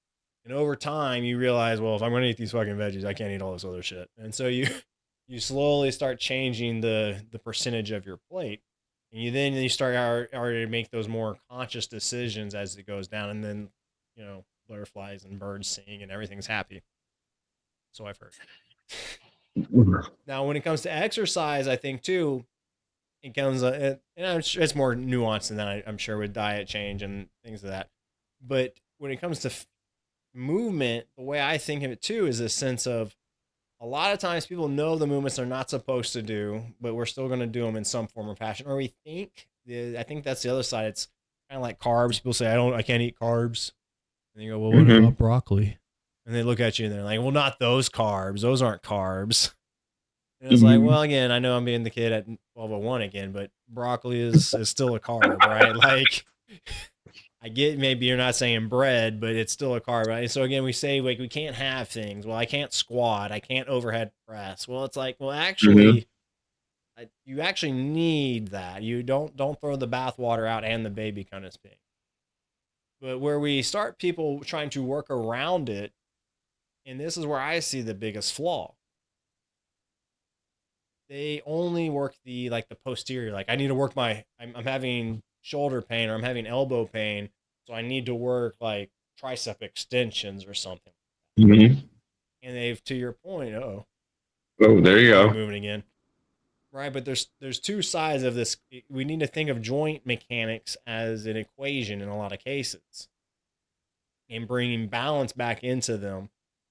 And over time you realize, well, if I'm going to eat these fucking veggies, I can't eat all this other shit. And so you slowly start changing the percentage of your plate. And you start already to make those more conscious decisions as it goes down. And then, butterflies and birds sing and everything's happy. So I've heard. Now, when it comes to exercise, I think too, it comes, and it's more nuanced than that, I'm sure, with diet change and things of that. But when it comes to movement, the way I think of it too is a sense of a lot of times people know the movements they're not supposed to do, but we're still going to do them in some form or fashion. Or I think that's the other side. It's kind of like carbs. People say, I can't eat carbs. And you go, well, what Mhm. about broccoli? And they look at you and they're like, well, not those carbs. Those aren't carbs. And it's like, Mhm. well, again, I know I'm being the kid at 1201 again, but broccoli is still a carb, right? Like, I get maybe you're not saying bread, but it's still a carb, right? So again, we say like we can't have things. Well, I can't squat, I can't overhead press. Well, it's like, well, Mhm. actually, you actually need that. You don't throw the bathwater out and the baby kind of thing. But where we start people trying to work around it, and this is where I see the biggest flaw. They only work the like the posterior. Like I need to work I'm having shoulder pain or I'm having elbow pain, so I need to work like tricep extensions or something. Mhm. And they've, to your point, Oh, there you camera's go. moving again, right? But there's two sides of this. We need to think of joint mechanics as an equation in a lot of cases, and bringing balance back into them.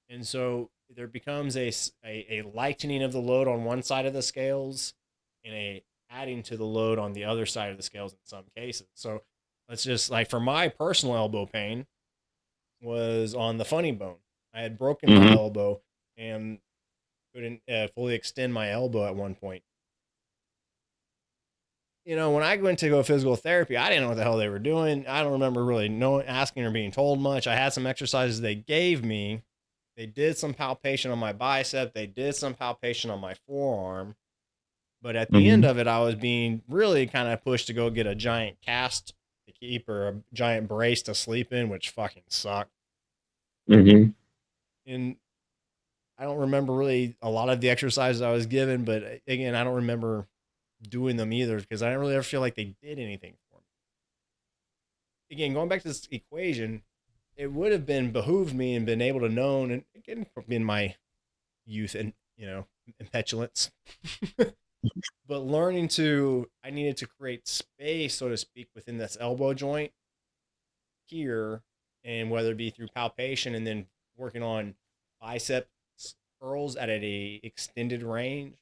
And so there becomes a lightening of the load on one side of the scales and a adding to the load on the other side of the scales in some cases. So let's just like for my personal elbow pain was on the funny bone. I had broken my Mhm. elbow and couldn't fully extend my elbow at one point. When I went to go physical therapy, I didn't know what the hell they were doing. I don't remember really knowing, asking or being told much. I had some exercises they gave me. They did some palpation on my bicep. They did some palpation on my forearm. But at the end Mhm. of it, I was being really kind of pushed to go get a giant cast to keep or a giant brace to sleep in, which fucking sucked. Mhm. And I don't remember really a lot of the exercises I was given, but again, I don't remember doing them either because I didn't really ever feel like they did anything for me. Again, going back to this equation, it would have been behooved me and been able to know, and again, in my youth and petulance, but learning I needed to create space, so to speak, within this elbow joint here, and whether it be through palpation and then working on biceps curls at a extended range,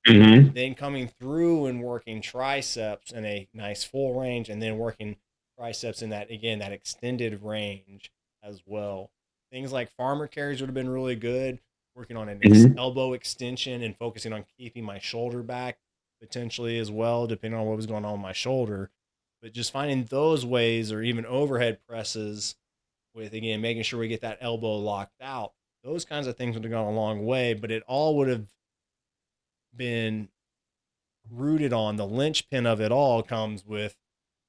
Mhm. then coming through and working triceps in a nice full range, and then working triceps in that again that extended range as well. Things like farmer carries would have been really good. Working on an Mhm. elbow extension and focusing on keeping my shoulder back potentially as well, depending on what was going on with my shoulder. But just finding those ways, or even overhead presses, with again making sure we get that elbow locked out. Those kinds of things would have gone a long way. But it all would have been rooted on the linchpin of it all comes with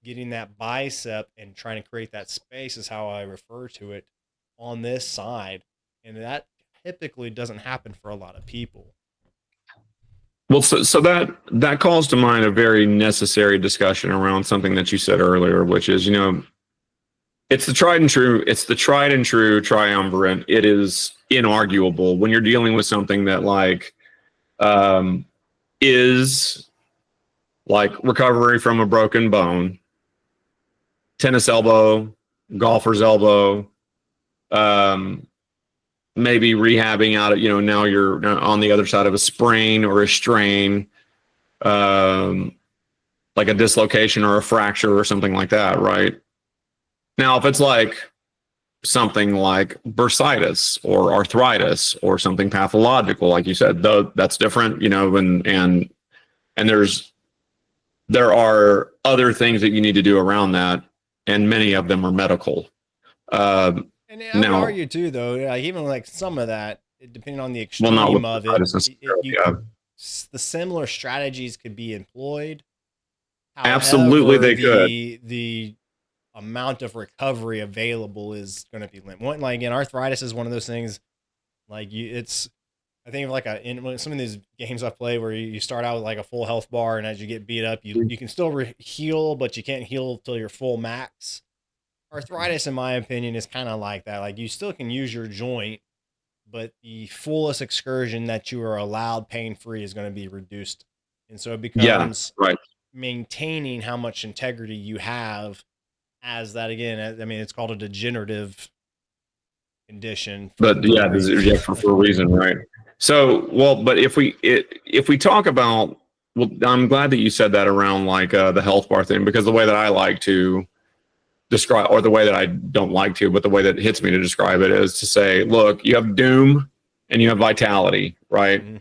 getting that bicep and trying to create that space is how I refer to it on this side. And that typically doesn't happen for a lot of people. Well, so that calls to mind a very necessary discussion around something that you said earlier, which is, it's the tried and true. It's the tried and true triumvirate. It is inarguable when you're dealing with something that um, is like recovery from a broken bone, tennis elbow, golfer's elbow, um, maybe rehabbing out of, now you're on the other side of a sprain or a strain, um, like a dislocation or a fracture or something like that, right? Now, if it's like something like bursitis or arthritis or something pathological, like you said, though, that's different, and there are other things that you need to do around that, and many of them are medical. Um, And I would Now, argue too, though, like even like some of that, depending on the well, not with extreme of it, bursitis necessarily. you Yeah, the similar strategies could be employed. absolutely, However, they could. the amount of recovery available is going to be limited. One, like again, arthritis is one of those things. Like it's I think of like in some of these games I play where you start out with like a full health bar, and as you get beat up, you can still heal, but you can't heal till your full max. Arthritis, in my opinion, is kind of like that. Like you still can use your joint, but the fullest excursion that you are allowed pain free is going to be reduced, and so it Yeah, becomes right. maintaining how much integrity you have as that again. I mean, it's called a degenerative condition But for a yeah, reason. yeah, for a reason, right? So, well, but if we talk about, well, I'm glad that you said that around like the health bar thing, because the way that I like to describe, or the way that I don't like to, but the way that hits me to describe it is to say, look, you have doom and you have vitality, right? Mm-hmm.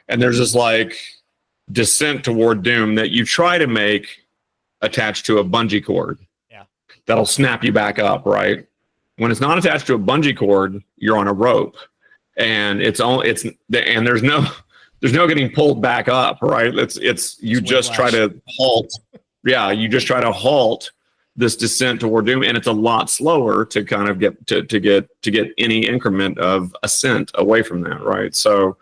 And there's this like descent toward doom that you try to make attached to a bungee cord. Yeah. That'll snap you back up, right? When it's not attached to a bungee cord, you're on a rope, and and there's no getting pulled back up, right? It's you just try to halt. Yeah, you just try to halt this descent toward doom, and it's a lot slower to kind of get to get any increment of ascent away from that, right? So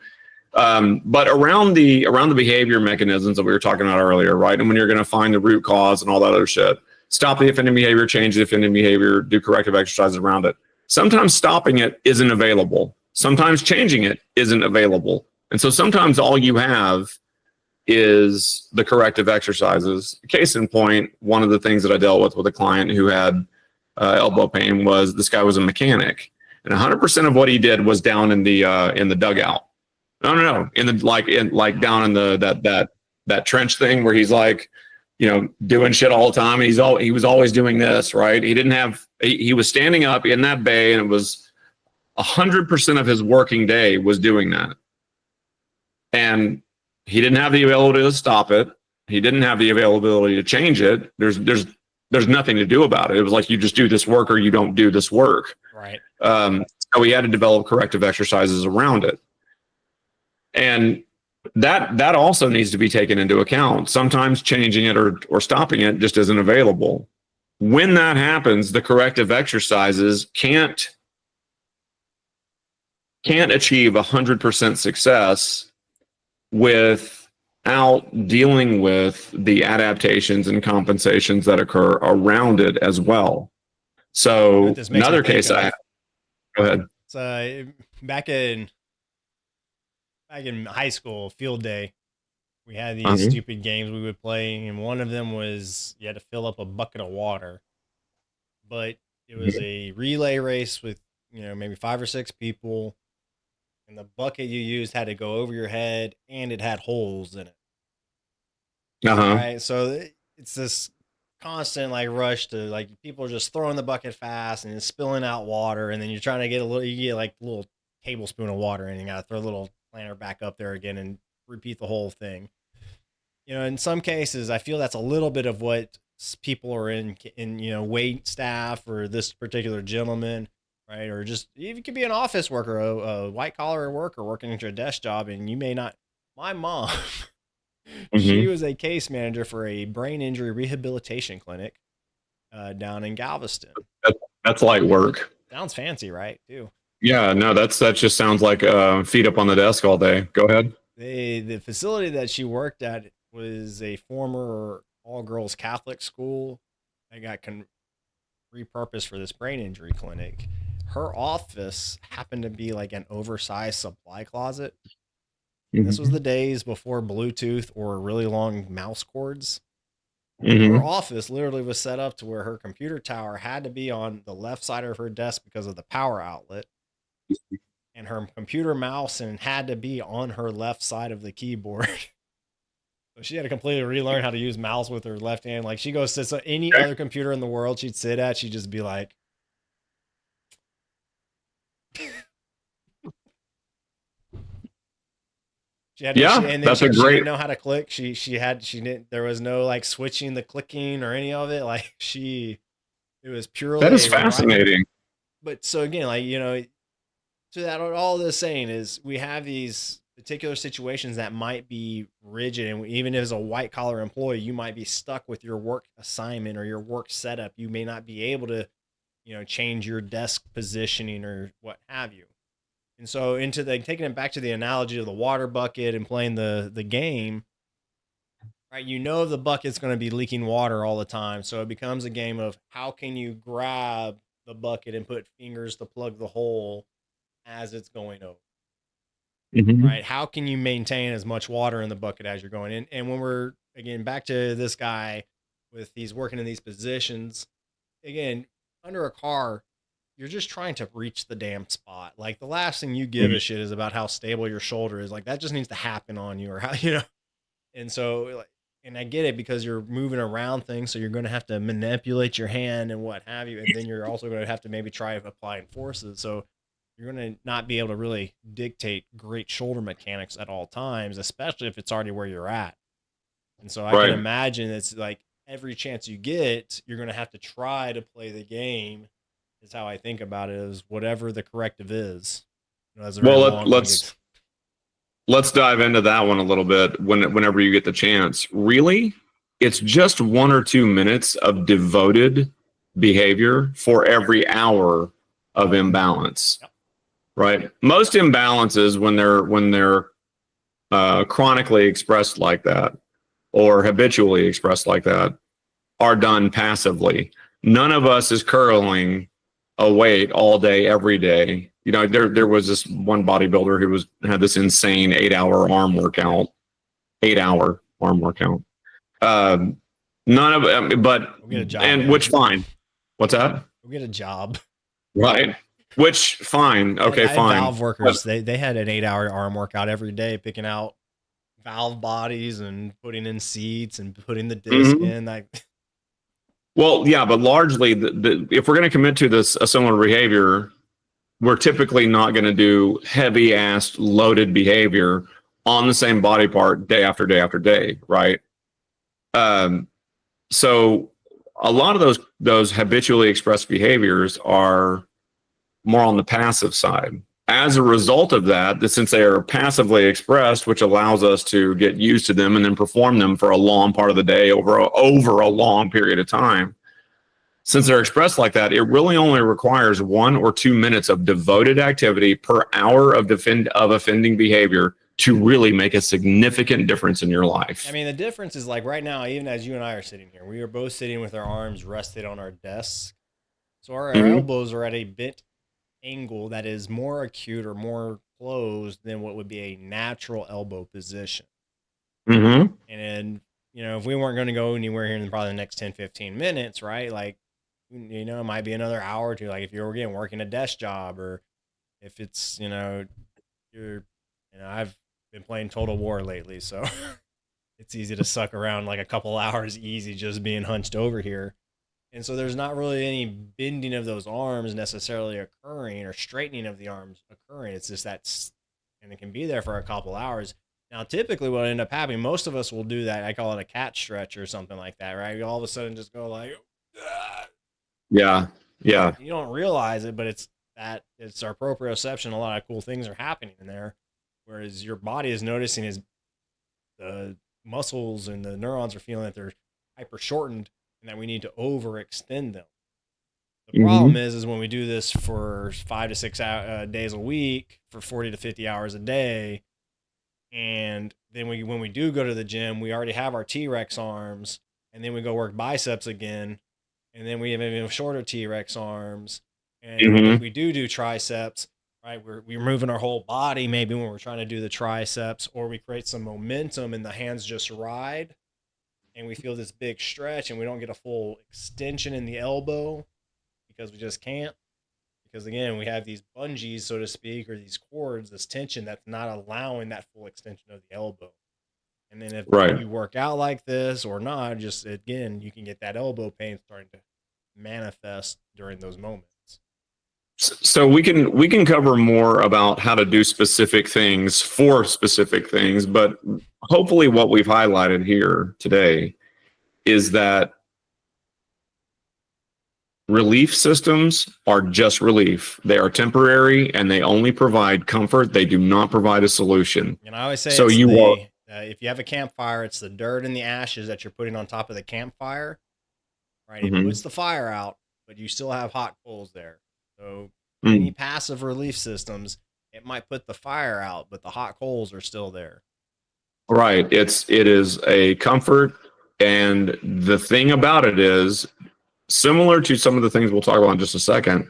but around the behavior mechanisms that we were talking about earlier, right? And when you're going to find the root cause and all that other shit, stop the offending behavior, change the offending behavior, do corrective exercises around it. Sometimes stopping it isn't available. Sometimes changing it isn't available. And so sometimes all you have is the corrective exercises. Case in point, one of the things that I dealt with a client who had elbow pain was this guy was a mechanic, and 100% of what he did was down in the dugout. No. In the down in the that trench thing where he's like, doing shit all the time. And he was always doing this, right? He was standing up in that bay, and it was 100% of his working day was doing that. And he didn't have the availability to stop it. He didn't have the availability to change it. There's nothing to do about it. It was like, you just do this work or you don't do this work. Right. So we had to develop corrective exercises around it. And that also needs to be taken into account. Sometimes changing it or stopping it just isn't available. When that happens, the corrective exercises can't achieve 100% success without dealing with the adaptations and compensations that occur around it as well. So another case go ahead. So back in high school, field day, we had these stupid games we would play, and one of them was you had to fill up a bucket of water. But it was a relay race with, maybe 5 or 6 people, and the bucket you used had to go over your head, and it had holes in it. Right? So it's this constant rush to people are just throwing the bucket fast and it's spilling out water, and then you're trying to get you get a little tablespoon of water, and you gotta throw a little planter back up there again and repeat the whole thing. In some cases, I feel that's a little bit of what people are in wait staff or this particular gentleman, right? Or just, you could be an office worker, a white collar worker working at your desk job, and you may not. My mom, she was a case manager for a brain injury rehabilitation clinic down in Galveston. That's light work. Sounds fancy, right? Too. Yeah, no, that just sounds like feet up on the desk all day. Go ahead. The facility that she worked at was a former all-girls Catholic school that got repurposed for this brain injury clinic. Her office happened to be like an oversized supply closet. This was the days before Bluetooth or really long mouse cords. Her office literally was set up to where her computer tower had to be on the left side of her desk because of the power outlet. And her computer mouse had to be on her left side of the keyboard. So she had to completely relearn how to use mouse with her left hand. Like, she goes to any other computer in the world she'd sit at, she'd just be like, she had to, and then she didn't know how to click. She didn't, there was no switching the clicking or any of it. It was purely, that is fascinating. But so again, so that all this saying is we have these particular situations that might be rigid, and even as a white collar employee, you might be stuck with your work assignment or your work setup. You may not be able to, change your desk positioning or what have you. And so taking it back to the analogy of the water bucket and playing the game, right? The bucket's going to be leaking water all the time. So it becomes a game of how can you grab the bucket and put fingers to plug the hole as it's going over. Right? How can you maintain as much water in the bucket as you're going in? And when we're, again, back to this guy he's working in these positions, again, under a car, you're just trying to reach the damn spot. The last thing you give a shit is about how stable your shoulder is. That just needs to happen on you, or how, And so, and I get it because you're moving around things, so you're going to have to manipulate your hand and what have you, and then you're also going to have to maybe try applying forces. So you're going to not be able to really dictate great shoulder mechanics at all times, especially if it's already where you're at. And so I can imagine it's like every chance you get, you're going to have to try to play the game. Is how I think about it, is whatever the corrective is. You know, well, let's dive into that one a little bit whenever you get the chance. Really, it's just 1 or 2 minutes of devoted behavior for every hour of imbalance. Yep. Right? Most imbalances, when they're chronically expressed like that or habitually expressed like that, are done passively. None of us is curling a weight all day, every day. You know, there was this one bodybuilder who had this insane 8-hour arm workout. 8-hour arm workout. None of, but We'll get a job, and man. which fine. What's that? We'll get a job. Right. Which fine. Okay, I fine. Valve workers, they had an 8-hour arm workout every day, picking out valve bodies and putting in seats and putting the disc in. Like, well, yeah, but largely, if we're going to commit to a similar behavior, we're typically not going to do heavy-ass loaded behavior on the same body part day after day after day, right? So a lot of those habitually expressed behaviors are more on the passive side. As a result of that, since they are passively expressed, which allows us to get used to them and then perform them for a long part of the day over a long period of time, since they're expressed like that, it really only requires 1 or 2 minutes of devoted activity per hour of offending behavior to really make a significant difference in your life. I mean, the difference is like right now, even as you and I are sitting here, we are both sitting with our arms rested on our desks. So our elbows are at a bent angle that is more acute or more closed than what would be a natural elbow position. And, you know, if we weren't going to go anywhere here in probably the next 10, 15 minutes, right? Like, you know, it might be another hour or two. Like if you're again working a desk job, or if it's, you know, I've been playing Total War lately, so it's easy to suck around like a couple hours easy just being hunched over here. And so there's not really any bending of those arms necessarily occurring, or straightening of the arms occurring. It's just and it can be there for a couple hours. Now, typically what will end up happening, most of us will do that. I call it a cat stretch or something like that, right? We all of a sudden just go like, yeah. You don't realize it, but it's our proprioception. A lot of cool things are happening in there. Whereas your body is noticing the muscles and the neurons are feeling that they're hyper shortened and that we need to overextend them. The problem is when we do this for 5 to 6 days a week for 40 to 50 hours a day, and then when we do go to the gym, we already have our T-Rex arms, and then we go work biceps again, and then we have even shorter T-Rex arms, and if we do triceps, right, we're moving our whole body maybe when we're trying to do the triceps, or we create some momentum and the hands just ride, and we feel this big stretch, and we don't get a full extension in the elbow because we just can't. Because again, we have these bungees, so to speak, or these cords, this tension that's not allowing that full extension of the elbow. And then if you work out like this or not, just again, you can get that elbow pain starting to manifest during those moments. So we can cover more about how to do specific things for specific things, but hopefully what we've highlighted here today is that relief systems are just relief. They are temporary and they only provide comfort. They do not provide a solution. And I always say, so if you have a campfire, it's the dirt and the ashes that you're putting on top of the campfire, right? It puts the fire out, but you still have hot coals there. So any passive relief systems, it might put the fire out, but the hot coals are still there. Right. It is a comfort. And the thing about it is, similar to some of the things we'll talk about in just a second,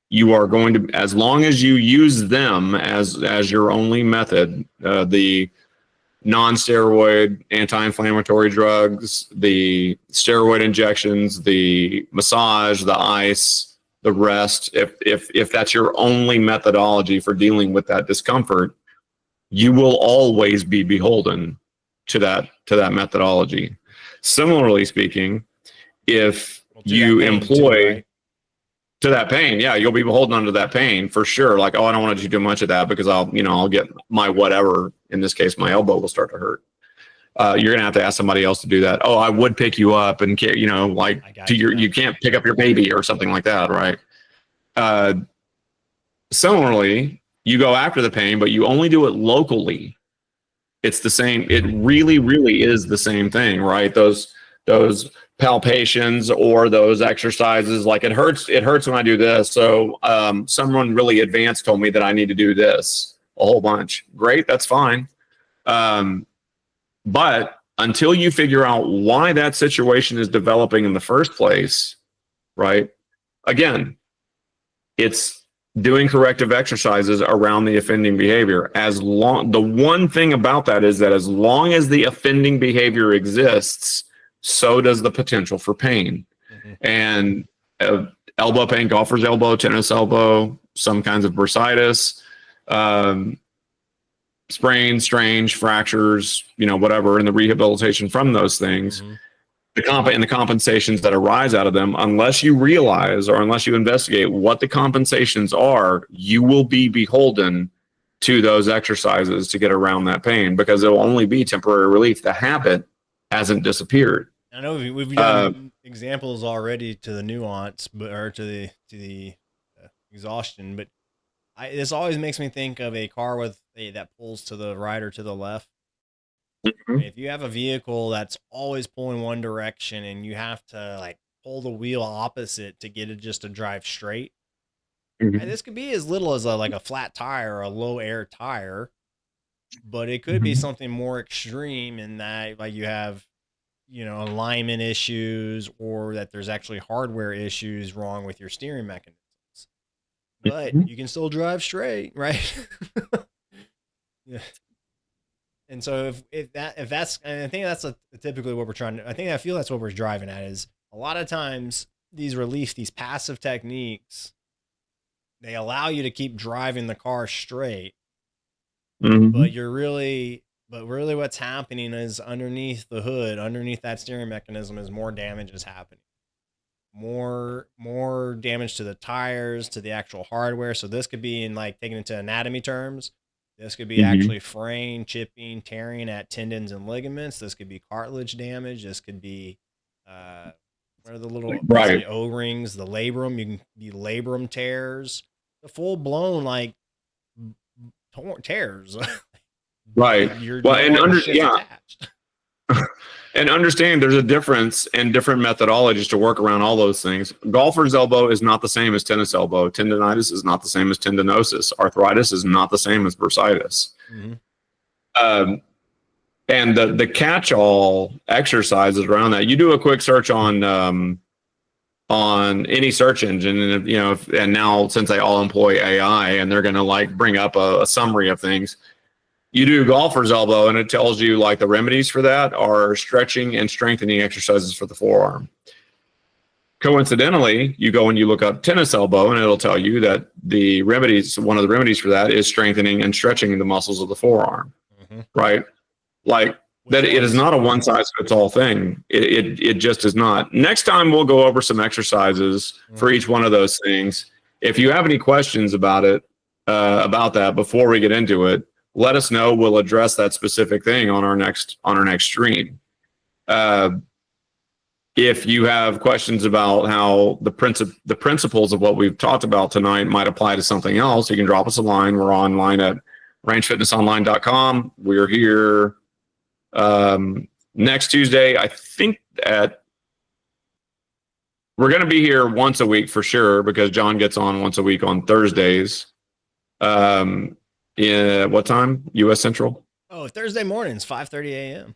you are going to, as long as you use them as your only method, the non-steroid anti-inflammatory drugs, the steroid injections, the massage, the ice, the rest, if that's your only methodology for dealing with that discomfort, you will always be beholden to that methodology. Similarly speaking, if Well, to that you pain employ too, right? to that pain, yeah, you'll be holding on to that pain for sure. Like, oh, I don't want to do too much of that because I'll get my whatever. In this case, my elbow will start to hurt. You're gonna have to ask somebody else to do that. Oh, I would pick you up and like I got to you, you can't pick up your baby or something like that, right? Uh, Similarly, you go after the pain, but you only do it locally. It's the same. It really, really is the same thing, right? Those palpations or those exercises, like it hurts. It hurts when I do this. So someone really advanced told me that I need to do this a whole bunch. Great, that's fine. But until you figure out why that situation is developing in the first place, right? Again, it's doing corrective exercises around the offending behavior. The one thing about that is that as long as the offending behavior exists, so does the potential for pain. Mm-hmm. And elbow pain, golfer's elbow, tennis elbow, some kinds of bursitis, sprains, strains, fractures, whatever, and the rehabilitation from those things. Mm-hmm. And the compensations that arise out of them, unless you realize or unless you investigate what the compensations are, you will be beholden to those exercises to get around that pain because it will only be temporary relief. The habit hasn't disappeared. I know we've done examples already to the nuance, or to the exhaustion, but this always makes me think of a car that pulls to the right or to the left. Mm-hmm. If you have a vehicle that's always pulling one direction and you have to like pull the wheel opposite to get it just to drive straight, mm-hmm. This could be as little as a flat tire or a low air tire, but it could mm-hmm. be something more extreme in that like you have, alignment issues or that there's actually hardware issues wrong with your steering mechanisms. But mm-hmm. you can still drive straight, right? Yeah. And so if that's, and I think that's typically what we're trying to, I feel that's what we're driving at is a lot of times these passive techniques, they allow you to keep driving the car straight, mm-hmm. but really what's happening is underneath the hood, underneath that steering mechanism is more damage is happening. More damage to the tires, to the actual hardware. So this could be in like taken into anatomy terms. This could be mm-hmm. actually fraying, chipping, tearing at tendons and ligaments. This could be cartilage damage. This could be, what are the little right. O-rings, the labrum. You can be labrum tears, the full blown like tears. Right. Attached. And understand there's a difference in different methodologies to work around all those things. Golfer's elbow is not the same as tennis elbow. Tendonitis is not the same as tendinosis. Arthritis is not the same as bursitis. Mm-hmm. And the catch-all exercises around that. You do a quick search on any search engine, and and now since they all employ AI, and they're going to like bring up a summary of things. You do golfer's elbow and it tells you like the remedies for that are stretching and strengthening exercises for the forearm. Coincidentally, you go and you look up tennis elbow and it'll tell you that one of the remedies for that is strengthening and stretching the muscles of the forearm, mm-hmm. right? Like that it is not a one size fits all thing. It just is not. Next time we'll go over some exercises mm-hmm. for each one of those things. If you have any questions about it, about that before we get into it, let us know. We'll address that specific thing on our next stream. If you have questions about how the principles of what we've talked about tonight might apply to something else, you can drop us a line. We're online at rangefitnessonline.com. We're here next Tuesday. I think we're going to be here once a week for sure because John gets on once a week on Thursdays. Yeah, what time? U.S. Central? Oh, Thursday mornings, 5:30 a.m.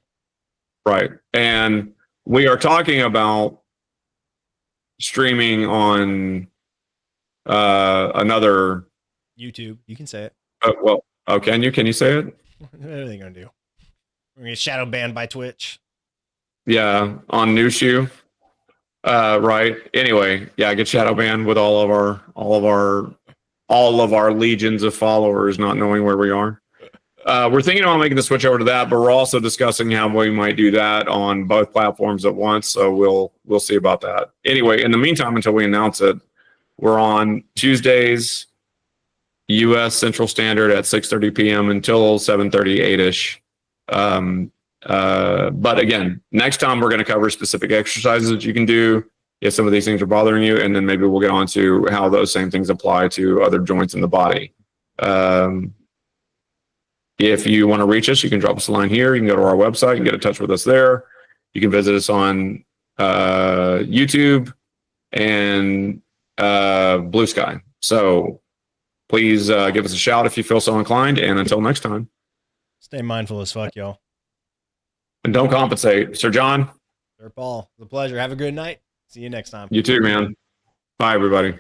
Right. And we are talking about streaming on another YouTube. You can say it. Can you say it? What are they going to do? We're going to get shadow banned by Twitch. Yeah, on New Shoe. Right. Anyway, yeah, get shadow banned with all of our legions of followers not knowing where we are. We're thinking about making the switch over to that, but we're also discussing how we might do that on both platforms at once. So we'll see about that. Anyway, in the meantime, until we announce it, we're on Tuesdays, U.S. Central Standard at 6:30 p.m. until 7:30, 8-ish. But again, next time we're going to cover specific exercises that you can do if some of these things are bothering you, and then maybe we'll get on to how those same things apply to other joints in the body. If you want to reach us, you can drop us a line here. You can go to our website and get in touch with us there. You can visit us on YouTube and Blue Sky. So please give us a shout if you feel so inclined. And until next time, Stay mindful as fuck, y'all. and don't compensate. Sir John. Sir Paul, it's a pleasure. Have a good night. See you next time. You too, man. Bye, everybody.